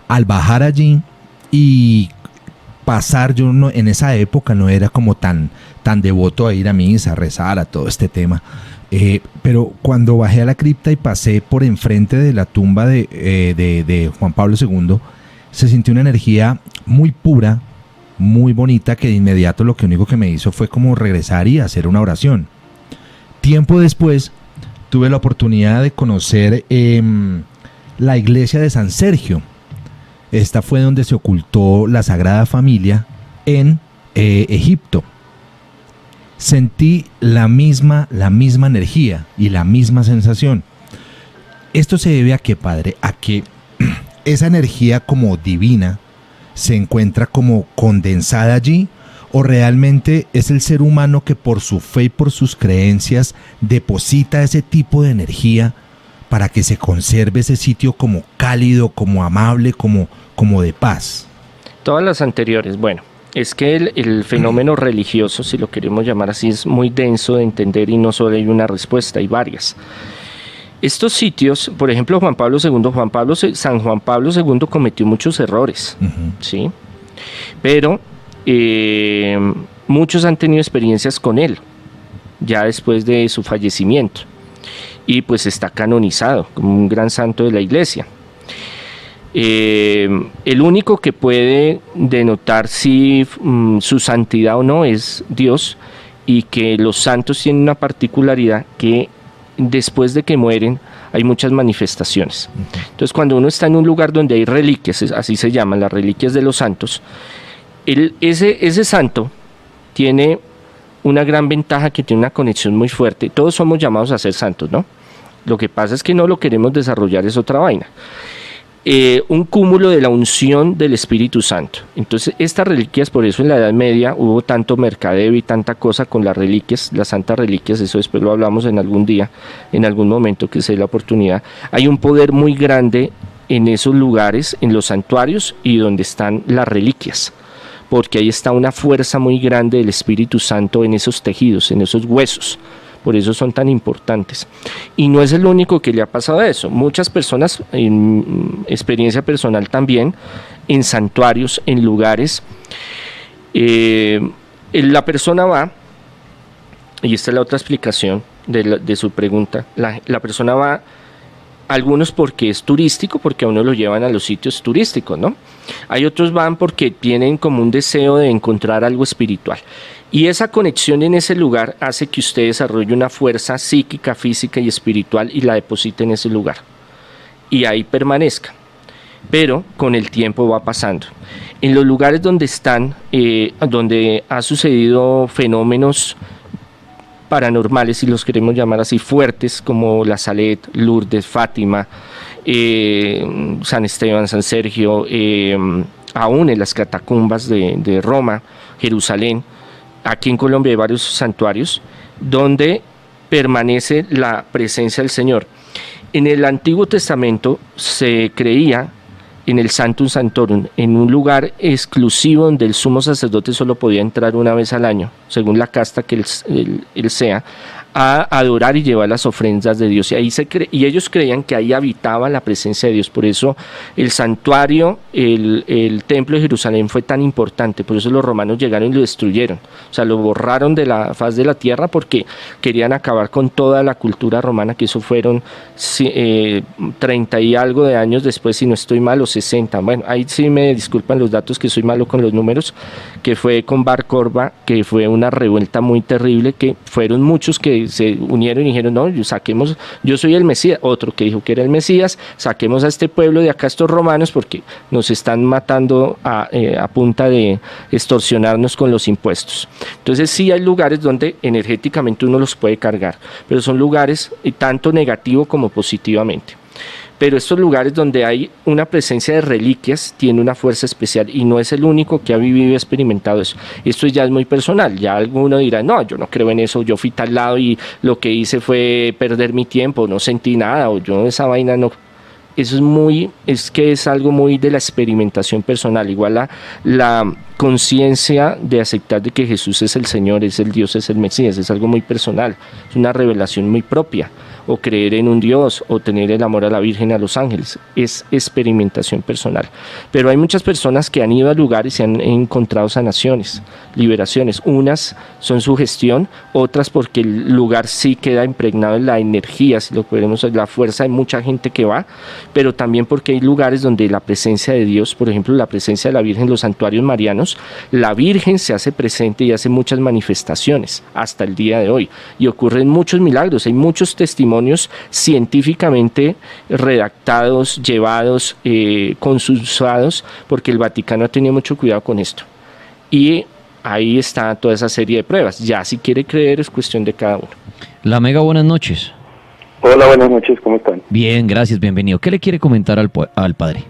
Al bajar allí y pasar, yo no, en esa época no era como tan devoto a ir a misa, a rezar, a todo este tema. Pero cuando bajé a la cripta y pasé por enfrente de la tumba de Juan Pablo II, se sintió una energía muy pura, muy bonita, que de inmediato lo único que me hizo fue como regresar y hacer una oración. Tiempo después tuve la oportunidad de conocer la iglesia de San Sergio. Esta fue donde se ocultó la Sagrada Familia en Egipto. Sentí la misma energía y la misma sensación. Esto se debe a que, padre, a que esa energía como divina se encuentra como condensada allí, o realmente es el ser humano que por su fe y por sus creencias deposita ese tipo de energía para que se conserve ese sitio como cálido, como amable, como de paz. Todas las anteriores, bueno, es que el fenómeno religioso, si lo queremos llamar así, es muy denso de entender, y no solo hay una respuesta, hay varias. Estos sitios, por ejemplo, San Juan Pablo II cometió muchos errores, ¿sí? Pero muchos han tenido experiencias con él, ya después de su fallecimiento, y pues está canonizado como un gran santo de la iglesia. El único que puede denotar si su santidad o no es Dios, y que los santos tienen una particularidad que después de que mueren hay muchas manifestaciones. Entonces cuando uno está en un lugar donde hay reliquias, así se llaman las reliquias de los santos, ese santo tiene una gran ventaja, que tiene una conexión muy fuerte. Todos somos llamados a ser santos, ¿no? Lo que pasa es que no lo queremos desarrollar, es otra vaina. Un cúmulo de la unción del Espíritu Santo. Entonces estas reliquias, por eso en la Edad Media hubo tanto mercadeo y tanta cosa con las reliquias, las santas reliquias, eso después lo hablamos en algún día, en algún momento que se dé la oportunidad. Hay un poder muy grande en esos lugares, en los santuarios y donde están las reliquias, porque ahí está una fuerza muy grande del Espíritu Santo en esos tejidos, en esos huesos. Por eso son tan importantes. Y no es el único que le ha pasado eso. Muchas personas, en experiencia personal también, en santuarios, en lugares, la persona va, y esta es la otra explicación de su pregunta, la persona va, algunos porque es turístico, porque a uno lo llevan a los sitios turísticos, ¿no? Hay otros van porque tienen como un deseo de encontrar algo espiritual. Y esa conexión en ese lugar hace que usted desarrolle una fuerza psíquica, física y espiritual y la deposite en ese lugar. Y ahí permanezca. Pero con el tiempo va pasando. En los lugares donde están, donde ha sucedido fenómenos paranormales, si los queremos llamar así, fuertes, como La Salet, Lourdes, Fátima, San Esteban, San Sergio, aún en las catacumbas de Roma, Jerusalén. Aquí en Colombia hay varios santuarios donde permanece la presencia del Señor. En el Antiguo Testamento se creía en el Sanctum Sanctorum, en un lugar exclusivo donde el sumo sacerdote solo podía entrar una vez al año, según la casta que él sea, a adorar y llevar las ofrendas de Dios. Y ahí y ellos creían que ahí habitaba la presencia de Dios. Por eso el santuario, el templo de Jerusalén fue tan importante. Por eso los romanos llegaron y lo destruyeron. O sea, lo borraron de la faz de la tierra porque querían acabar con toda la cultura romana, que eso fueron 30 y algo de años después, si no estoy mal, o 60. Bueno, ahí sí me disculpan los datos, que soy malo con los números, que fue con Bar Korba, que fue una revuelta muy terrible, que fueron muchos que se unieron y dijeron, no, yo soy el Mesías. Otro que dijo que era el Mesías, saquemos a este pueblo de acá, estos romanos, porque nos están matando a punta de extorsionarnos con los impuestos. Entonces sí hay lugares donde energéticamente uno los puede cargar, pero son lugares tanto negativo como positivamente. Pero estos lugares donde hay una presencia de reliquias tiene una fuerza especial, y no es el único que ha vivido y experimentado eso. Esto ya es muy personal. Ya alguno dirá, no, yo no creo en eso, yo fui tal lado y lo que hice fue perder mi tiempo, no sentí nada, o yo esa vaina no. Eso es algo muy de la experimentación personal. Igual la conciencia de aceptar de que Jesús es el Señor, es el Dios, es el Mesías, es algo muy personal, es una revelación muy propia. O creer en un Dios, o tener el amor a la Virgen, a los ángeles, es experimentación personal. Pero hay muchas personas que han ido a lugares y han encontrado sanaciones, liberaciones. Unas son sugestión, otras porque el lugar sí queda impregnado en la energía, si lo podemos, la fuerza de mucha gente que va, pero también porque hay lugares donde la presencia de Dios, por ejemplo, la presencia de la Virgen, los santuarios marianos, la Virgen se hace presente y hace muchas manifestaciones hasta el día de hoy. Y ocurren muchos milagros, hay muchos testimonios científicamente redactados, llevados, consultados, porque el Vaticano ha tenido mucho cuidado con esto. Y ahí está toda esa serie de pruebas. Ya si quiere creer es cuestión de cada uno. La Mega, buenas noches. Hola, buenas noches, ¿cómo están? Bien, gracias, bienvenido. ¿Qué le quiere comentar al padre?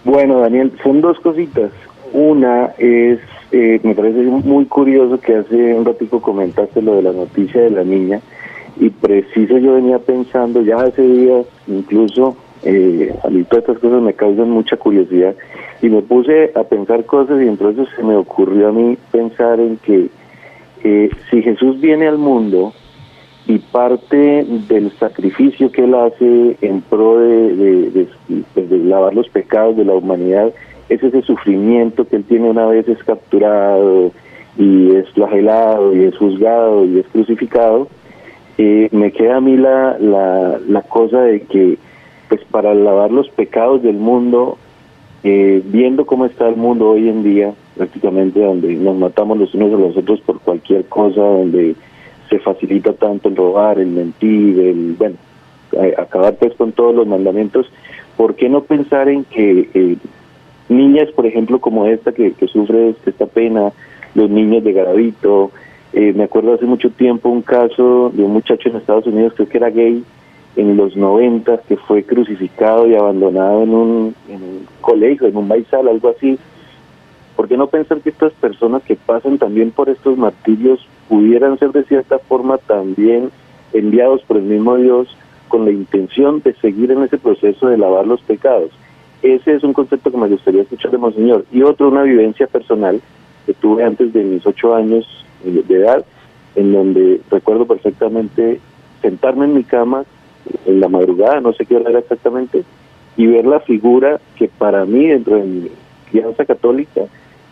Bueno, Daniel, son dos cositas. Una es, me parece muy curioso que hace un ratico comentaste lo de la noticia de la niña, y preciso yo venía pensando ya hace días, incluso a mí todas estas cosas me causan mucha curiosidad, y me puse a pensar cosas, y entonces se me ocurrió a mí pensar en que si Jesús viene al mundo y parte del sacrificio que él hace en pro de lavar los pecados de la humanidad, es ese sufrimiento que él tiene una vez es capturado y es flagelado y es juzgado y es crucificado. Me queda a mí la cosa de que, pues, para lavar los pecados del mundo, viendo cómo está el mundo hoy en día, prácticamente, donde nos matamos los unos a los otros por cualquier cosa, donde se facilita tanto el robar, el mentir, acabar pues con todos los mandamientos. ¿Por qué no pensar en que niñas, por ejemplo, como esta que sufre esta pena, los niños de Garavito? Me acuerdo hace mucho tiempo un caso de un muchacho en Estados Unidos, creo que era gay, en los 90, que fue crucificado y abandonado en un colegio, en un maizal, algo así. ¿Por qué no pensar que estas personas que pasan también por estos martirios pudieran ser de cierta forma también enviados por el mismo Dios con la intención de seguir en ese proceso de lavar los pecados? Ese es un concepto que me gustaría escuchar de Monseñor. Y otro, una vivencia personal que tuve antes de mis 8 años de edad, en donde recuerdo perfectamente sentarme en mi cama en la madrugada, no sé qué hora era exactamente, y ver la figura que para mí, dentro de mi crianza católica,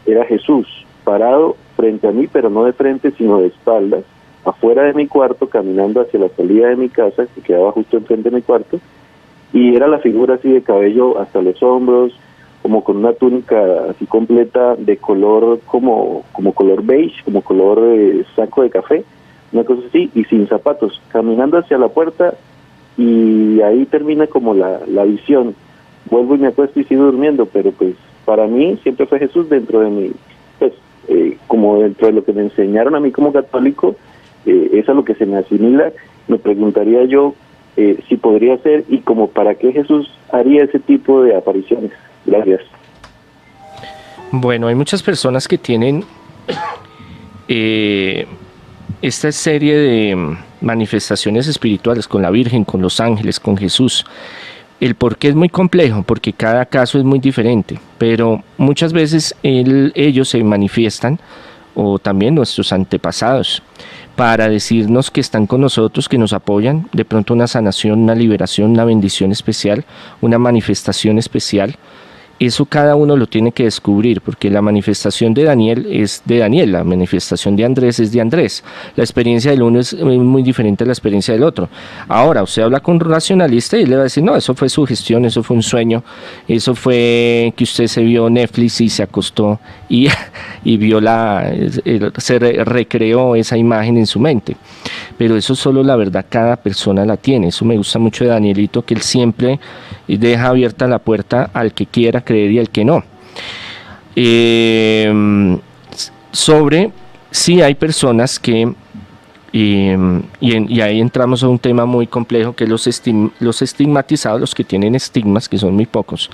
era Jesús, parado frente a mí, pero no de frente, sino de espaldas, afuera de mi cuarto, caminando hacia la salida de mi casa, que quedaba justo enfrente de mi cuarto, y era la figura así de cabello hasta los hombros, como con una túnica así completa de color como color beige, como color saco de café, una cosa así, y sin zapatos, caminando hacia la puerta, y ahí termina como la visión. Vuelvo y me acuesto y sigo durmiendo, pero pues para mí siempre fue Jesús dentro de mí, pues como dentro de lo que me enseñaron a mí como católico, es a lo que se me asimila. Me preguntaría yo si podría ser, y como para qué Jesús haría ese tipo de apariciones. Gracias. Bueno, hay muchas personas que tienen esta serie de manifestaciones espirituales con la Virgen, con los ángeles, con Jesús. El por qué es muy complejo, porque cada caso es muy diferente, pero muchas veces ellos se manifiestan, o también nuestros antepasados, para decirnos que están con nosotros, que nos apoyan, de pronto una sanación, una liberación, una bendición especial, una manifestación especial. Eso cada uno lo tiene que descubrir, porque la manifestación de Daniel es de Daniel, la manifestación de Andrés es de Andrés. La experiencia del uno es muy diferente a la experiencia del otro. Ahora, usted habla con un racionalista y él le va a decir, no, eso fue sugestión, eso fue un sueño, eso fue que usted se vio Netflix y se acostó y vio se recreó esa imagen en su mente. Pero eso solo la verdad cada persona la tiene. Eso me gusta mucho de Danielito, que él siempre deja abierta la puerta al que quiera creer y al que no. Sí hay personas que, y ahí entramos a un tema muy complejo, que es los estigmatizados, los que tienen estigmas, que son muy pocos.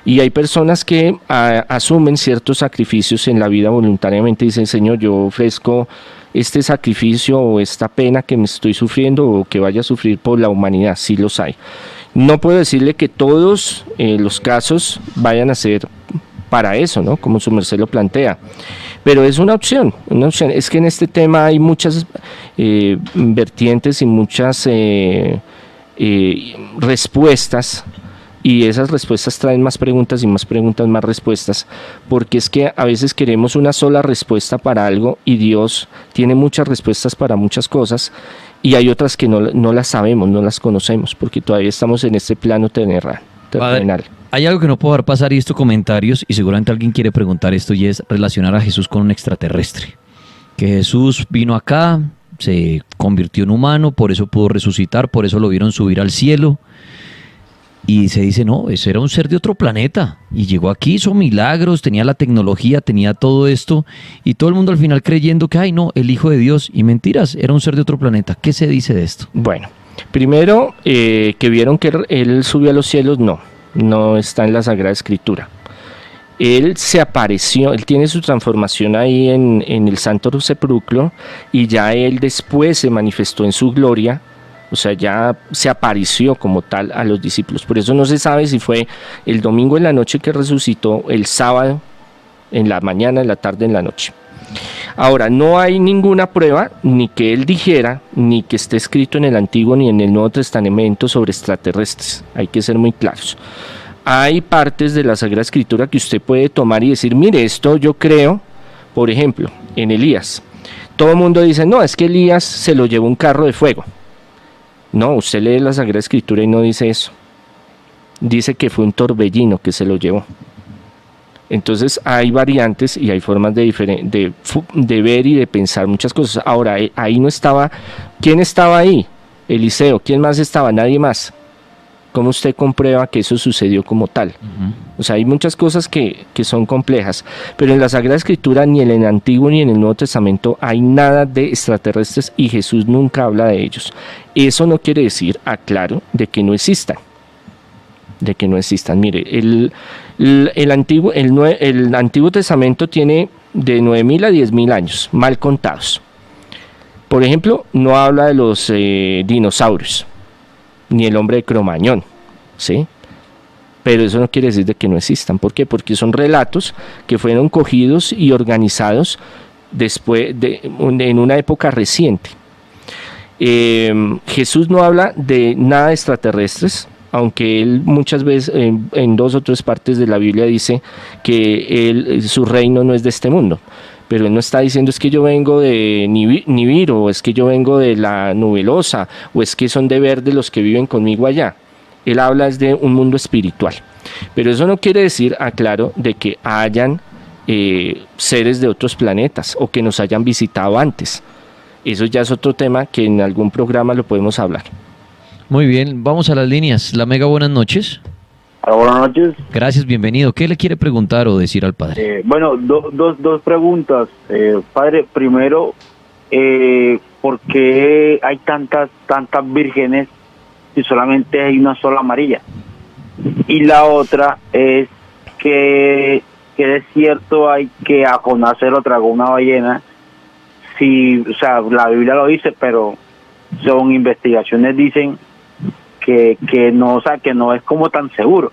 Y hay personas que asumen ciertos sacrificios en la vida voluntariamente, dicen, Señor, yo ofrezco este sacrificio o esta pena que me estoy sufriendo o que vaya a sufrir por la humanidad. Sí los hay. No puedo decirle que todos los casos vayan a ser para eso, ¿no? Como su merced lo plantea. Pero es una opción, Es que en este tema hay muchas vertientes y muchas respuestas, y esas respuestas traen más preguntas y más preguntas, más respuestas, porque es que a veces queremos una sola respuesta para algo y Dios tiene muchas respuestas para muchas cosas, y hay otras que no las sabemos, no las conocemos, porque todavía estamos en este plano terrenal. Padre, hay algo que no puedo dejar pasar, y estos comentarios, y seguramente alguien quiere preguntar esto, y es relacionar a Jesús con un extraterrestre. Que Jesús vino acá, se convirtió en humano, por eso pudo resucitar, por eso lo vieron subir al cielo. Y se dice, no, ese era un ser de otro planeta, y llegó aquí, hizo milagros, tenía la tecnología, tenía todo esto, y todo el mundo al final creyendo que, ay no, el Hijo de Dios, y mentiras, era un ser de otro planeta. ¿Qué se dice de esto? Bueno, primero, que vieron que él subió a los cielos, no está en la Sagrada Escritura. Él se apareció, él tiene su transformación ahí en el Santo Sepulcro, y ya él después se manifestó en su gloria. O sea, ya se apareció como tal a los discípulos. Por eso no se sabe si fue el domingo en la noche que resucitó, el sábado en la mañana, en la tarde, en la noche. Ahora, no hay ninguna prueba, ni que él dijera, ni que esté escrito en el Antiguo ni en el Nuevo Testamento sobre extraterrestres. Hay que ser muy claros. Hay partes de la Sagrada Escritura que usted puede tomar y decir, mire, esto yo creo, por ejemplo, en Elías. Todo el mundo dice, no, es que Elías se lo llevó un carro de fuego. No, usted lee la Sagrada Escritura y no dice eso. Dice que fue un torbellino que se lo llevó. Entonces hay variantes y hay formas de ver y de pensar muchas cosas. Ahora, ahí no estaba, ¿quién estaba ahí? Eliseo. ¿Quién más estaba? Nadie más. ¿Cómo usted comprueba que eso sucedió como tal? O sea, hay muchas cosas que son complejas, pero en la Sagrada Escritura, ni en el Antiguo ni en el Nuevo Testamento, hay nada de extraterrestres y Jesús nunca habla de ellos. Eso no quiere decir, aclaro, de que no existan. Mire, el Antiguo Testamento tiene de 9.000 a 10.000 años, mal contados. Por ejemplo, no habla de los dinosaurios, ni el hombre de Cromañón, ¿sí? Pero eso no quiere decir de que no existan. ¿Por qué? Porque son relatos que fueron cogidos y organizados después en una época reciente. Jesús no habla de nada de extraterrestres, aunque él muchas veces en 2 o 3 partes de la Biblia dice que su reino no es de este mundo. Pero él no está diciendo es que yo vengo de Nibiru, o es que yo vengo de la Nubelosa, o es que son de verde los que viven conmigo allá. Él habla es de un mundo espiritual. Pero eso no quiere decir, aclaro, de que hayan seres de otros planetas o que nos hayan visitado antes. Eso ya es otro tema que en algún programa lo podemos hablar. Muy bien, vamos a las líneas. La Mega, buenas noches. Buenas noches. Gracias, bienvenido. ¿Qué le quiere preguntar o decir al padre? Bueno, dos preguntas. Padre, primero, ¿por qué hay tantas vírgenes si solamente hay una sola María? Y la otra es que desierto hay que a Jonás se lo tragó una ballena. Sí, o sea, la Biblia lo dice, pero son investigaciones dicen que no, o sea, que no es como tan seguro.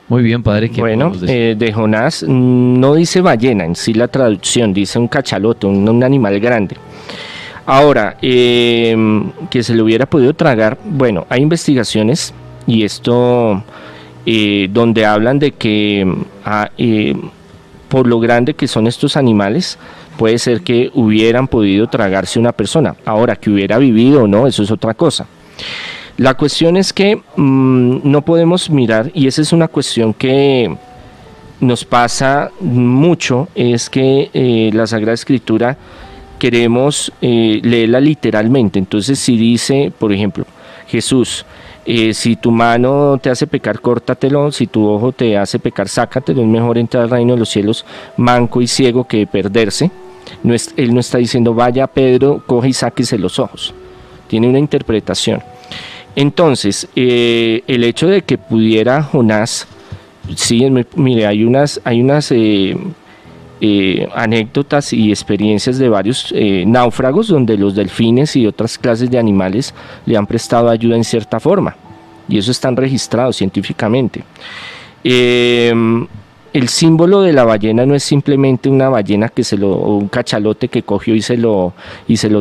Muy bien, padre. Bueno, de Jonás no dice ballena en sí la traducción, dice un cachalote, un animal grande. Ahora, que se le hubiera podido tragar, bueno, hay investigaciones y esto donde hablan de que por lo grande que son estos animales, puede ser que hubieran podido tragarse una persona. Ahora, que hubiera vivido o no, eso es otra cosa. La cuestión es que no podemos mirar, y esa es una cuestión que nos pasa mucho, es que la Sagrada Escritura queremos leerla literalmente. Entonces, si dice, por ejemplo, Jesús, si tu mano te hace pecar, córtatelo, si tu ojo te hace pecar, sácatelo, es mejor entrar al reino de los cielos manco y ciego que perderse. Él no está diciendo, vaya Pedro, coge y sáquese los ojos. Tiene una interpretación. Entonces, el hecho de que pudiera Jonás, sí, mire, hay unas anécdotas y experiencias de varios náufragos donde los delfines y otras clases de animales le han prestado ayuda en cierta forma, y eso están registrados científicamente. El símbolo de la ballena no es simplemente una ballena o un cachalote que cogió y se lo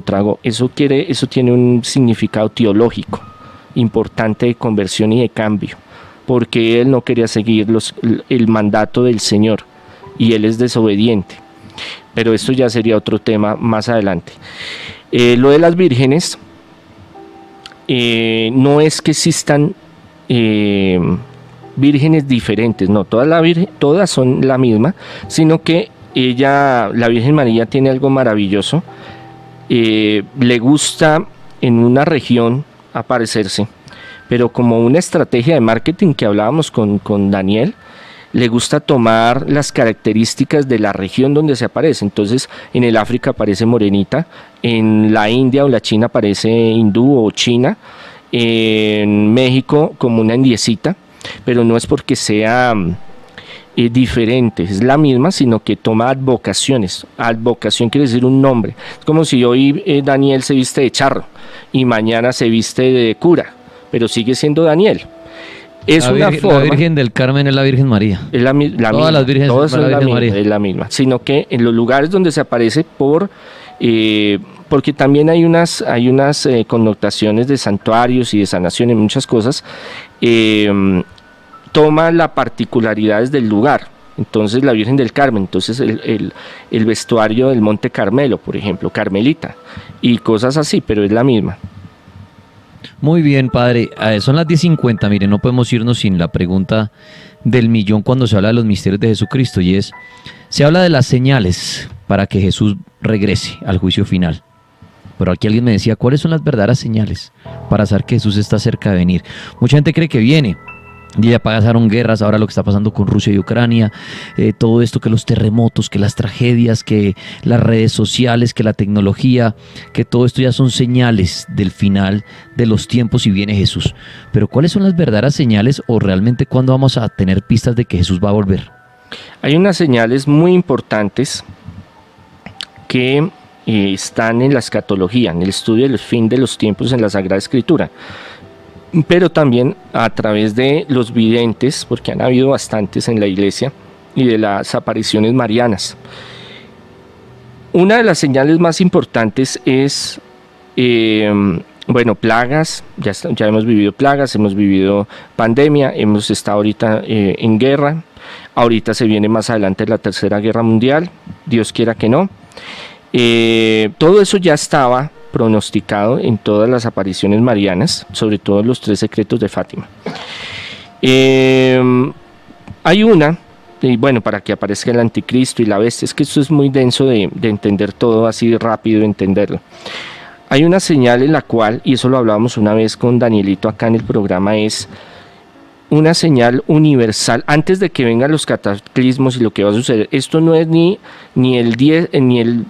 tragó. Eso tiene un significado teológico importante de conversión y de cambio, porque él no quería seguir el mandato del Señor y él es desobediente. Pero esto ya sería otro tema más adelante. Lo de las vírgenes, no es que existan vírgenes diferentes, no, todas son la misma, sino que la Virgen María tiene algo maravilloso. Le gusta en una región aparecerse, pero como una estrategia de marketing que hablábamos con Daniel, le gusta tomar las características de la región donde se aparece. Entonces, en el África aparece morenita, en la India o la China aparece hindú o china, en México como una indiecita, pero no es porque sea diferente, es la misma, sino que toma advocaciones. Advocación quiere decir un nombre. Es como si hoy Daniel se viste de charro y mañana se viste de cura, pero sigue siendo Daniel. Es la Virgen del Carmen es la Virgen María. Es la misma. Todas las vírgenes son la Virgen María. Es la misma, sino que en los lugares donde se aparece porque también hay unas connotaciones de santuarios y de sanación en muchas cosas, toma las particularidades del lugar. Entonces la Virgen del Carmen, entonces el vestuario del Monte Carmelo, por ejemplo, Carmelita, y cosas así, pero es la misma. Muy bien, padre. Son las 10:50. Mire, no podemos irnos sin la pregunta del millón cuando se habla de los misterios de Jesucristo, y se habla de las señales para que Jesús regrese al juicio final. Pero aquí alguien me decía, ¿cuáles son las verdaderas señales para saber que Jesús está cerca de venir? Mucha gente cree que viene. Y ya pasaron guerras, ahora lo que está pasando con Rusia y Ucrania, todo esto, que los terremotos, que las tragedias, que las redes sociales, que la tecnología, que todo esto ya son señales del final de los tiempos y viene Jesús. Pero ¿cuáles son las verdaderas señales, o realmente cuándo vamos a tener pistas de que Jesús va a volver? Hay unas señales muy importantes que están en la escatología, en el estudio del fin de los tiempos en la Sagrada Escritura, pero también a través de los videntes, porque han habido bastantes en la iglesia, y de las apariciones marianas. Una de las señales más importantes es, plagas. Ya hemos vivido plagas, hemos vivido pandemia, hemos estado ahorita en guerra, ahorita se viene más adelante la Tercera Guerra Mundial, Dios quiera que no. Todo eso ya estaba pronosticado en todas las apariciones marianas, sobre todo en los 3 secretos de Fátima. Hay una, y para que aparezca el anticristo y la bestia, es que esto es muy denso de entender todo así rápido, de entenderlo. Hay una señal en la cual, y eso lo hablábamos una vez con Danielito acá en el programa, es una señal universal antes de que vengan los cataclismos y lo que va a suceder. Esto no es ni el 10 ni el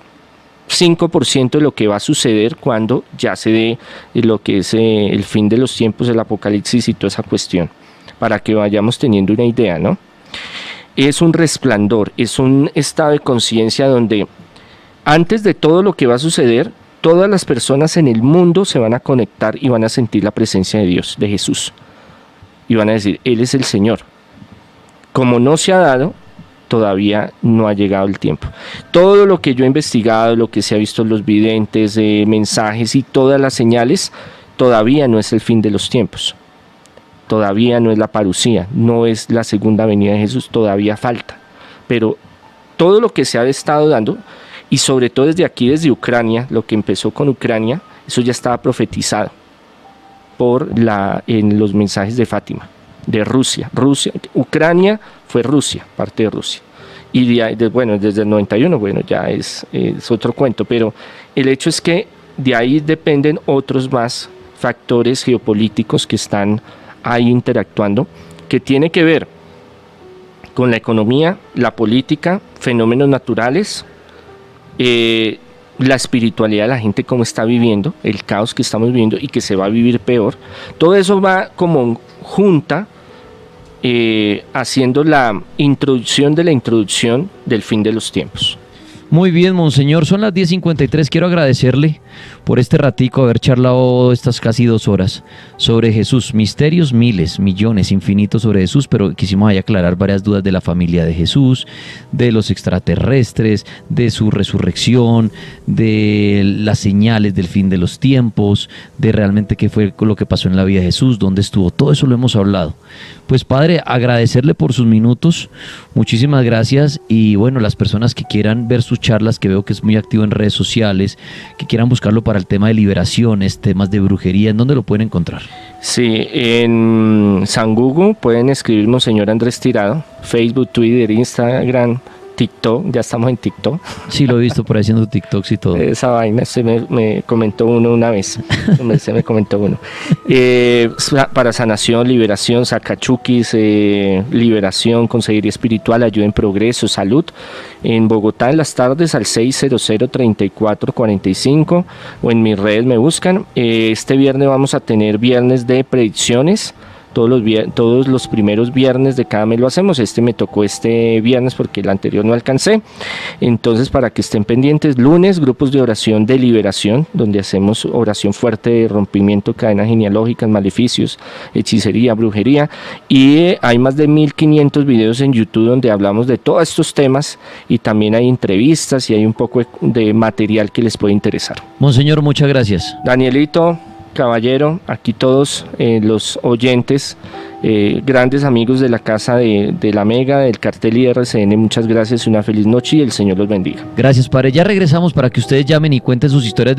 5% de lo que va a suceder cuando ya se dé lo que es el fin de los tiempos, el apocalipsis y toda esa cuestión, para que vayamos teniendo una idea, ¿no? Es un resplandor, es un estado de conciencia donde antes de todo lo que va a suceder, todas las personas en el mundo se van a conectar y van a sentir la presencia de Dios, de Jesús, y van a decir, Él es el Señor. Como no se ha dado, todavía no ha llegado el tiempo. Todo lo que yo he investigado, lo que se ha visto en los videntes, mensajes y todas las señales, todavía no es el fin de los tiempos. Todavía no es la parucía, no es la segunda venida de Jesús, todavía falta. Pero todo lo que se ha estado dando, y sobre todo desde aquí, desde Ucrania, lo que empezó con Ucrania, eso ya estaba profetizado en los mensajes de Fátima. De Rusia, Ucrania fue Rusia, parte de Rusia, y desde el 91, ya es otro cuento, pero el hecho es que de ahí dependen otros más factores geopolíticos que están ahí interactuando, que tiene que ver con la economía, la política, fenómenos naturales, la espiritualidad de la gente, cómo está viviendo, el caos que estamos viviendo y que se va a vivir peor. Todo eso va como junta, haciendo la introducción de la introducción del fin de los tiempos. Muy bien, monseñor, son las 10:53. Quiero agradecerle por este ratico, haber charlado estas casi 2 horas sobre Jesús. Misterios, miles, millones, infinitos sobre Jesús, pero quisimos ahí aclarar varias dudas de la familia de Jesús, de los extraterrestres, de su resurrección, de las señales del fin de los tiempos, de realmente qué fue lo que pasó en la vida de Jesús, dónde estuvo. Todo eso lo hemos hablado. Pues, padre, agradecerle por sus minutos. Muchísimas gracias. Y bueno, las personas que quieran ver sus charlas, que veo que es muy activo en redes sociales, que quieran buscarlo para el tema de liberaciones, temas de brujería, ¿en dónde lo pueden encontrar? Sí, en San Google pueden escribir Monseñor Andrés Tirado, Facebook, Twitter, Instagram, TikTok, ya estamos en TikTok. Sí, lo he visto por ahí haciendo TikToks y todo. Esa vaina, me comentó uno una vez, se me comentó uno. Para sanación, liberación, sacachukis, liberación, consejería espiritual, ayuda en progreso, salud. En Bogotá en las tardes al 600-3445 o en mis redes me buscan. Este viernes vamos a tener viernes de predicciones. Todos los primeros viernes de cada mes lo hacemos. Me tocó este viernes porque el anterior no alcancé. Entonces, para que estén pendientes, lunes, grupos de oración de liberación, donde hacemos oración fuerte de rompimiento, cadenas genealógicas, maleficios, hechicería, brujería. Y hay más de 1500 videos en YouTube donde hablamos de todos estos temas, y también hay entrevistas y hay un poco de material que les puede interesar. Monseñor, muchas gracias. Danielito, caballero, aquí todos los oyentes, grandes amigos de la casa de la Mega, del Cartel y RCN, muchas gracias, una feliz noche y el Señor los bendiga. Gracias, padre. Ya regresamos para que ustedes llamen y cuenten sus historias de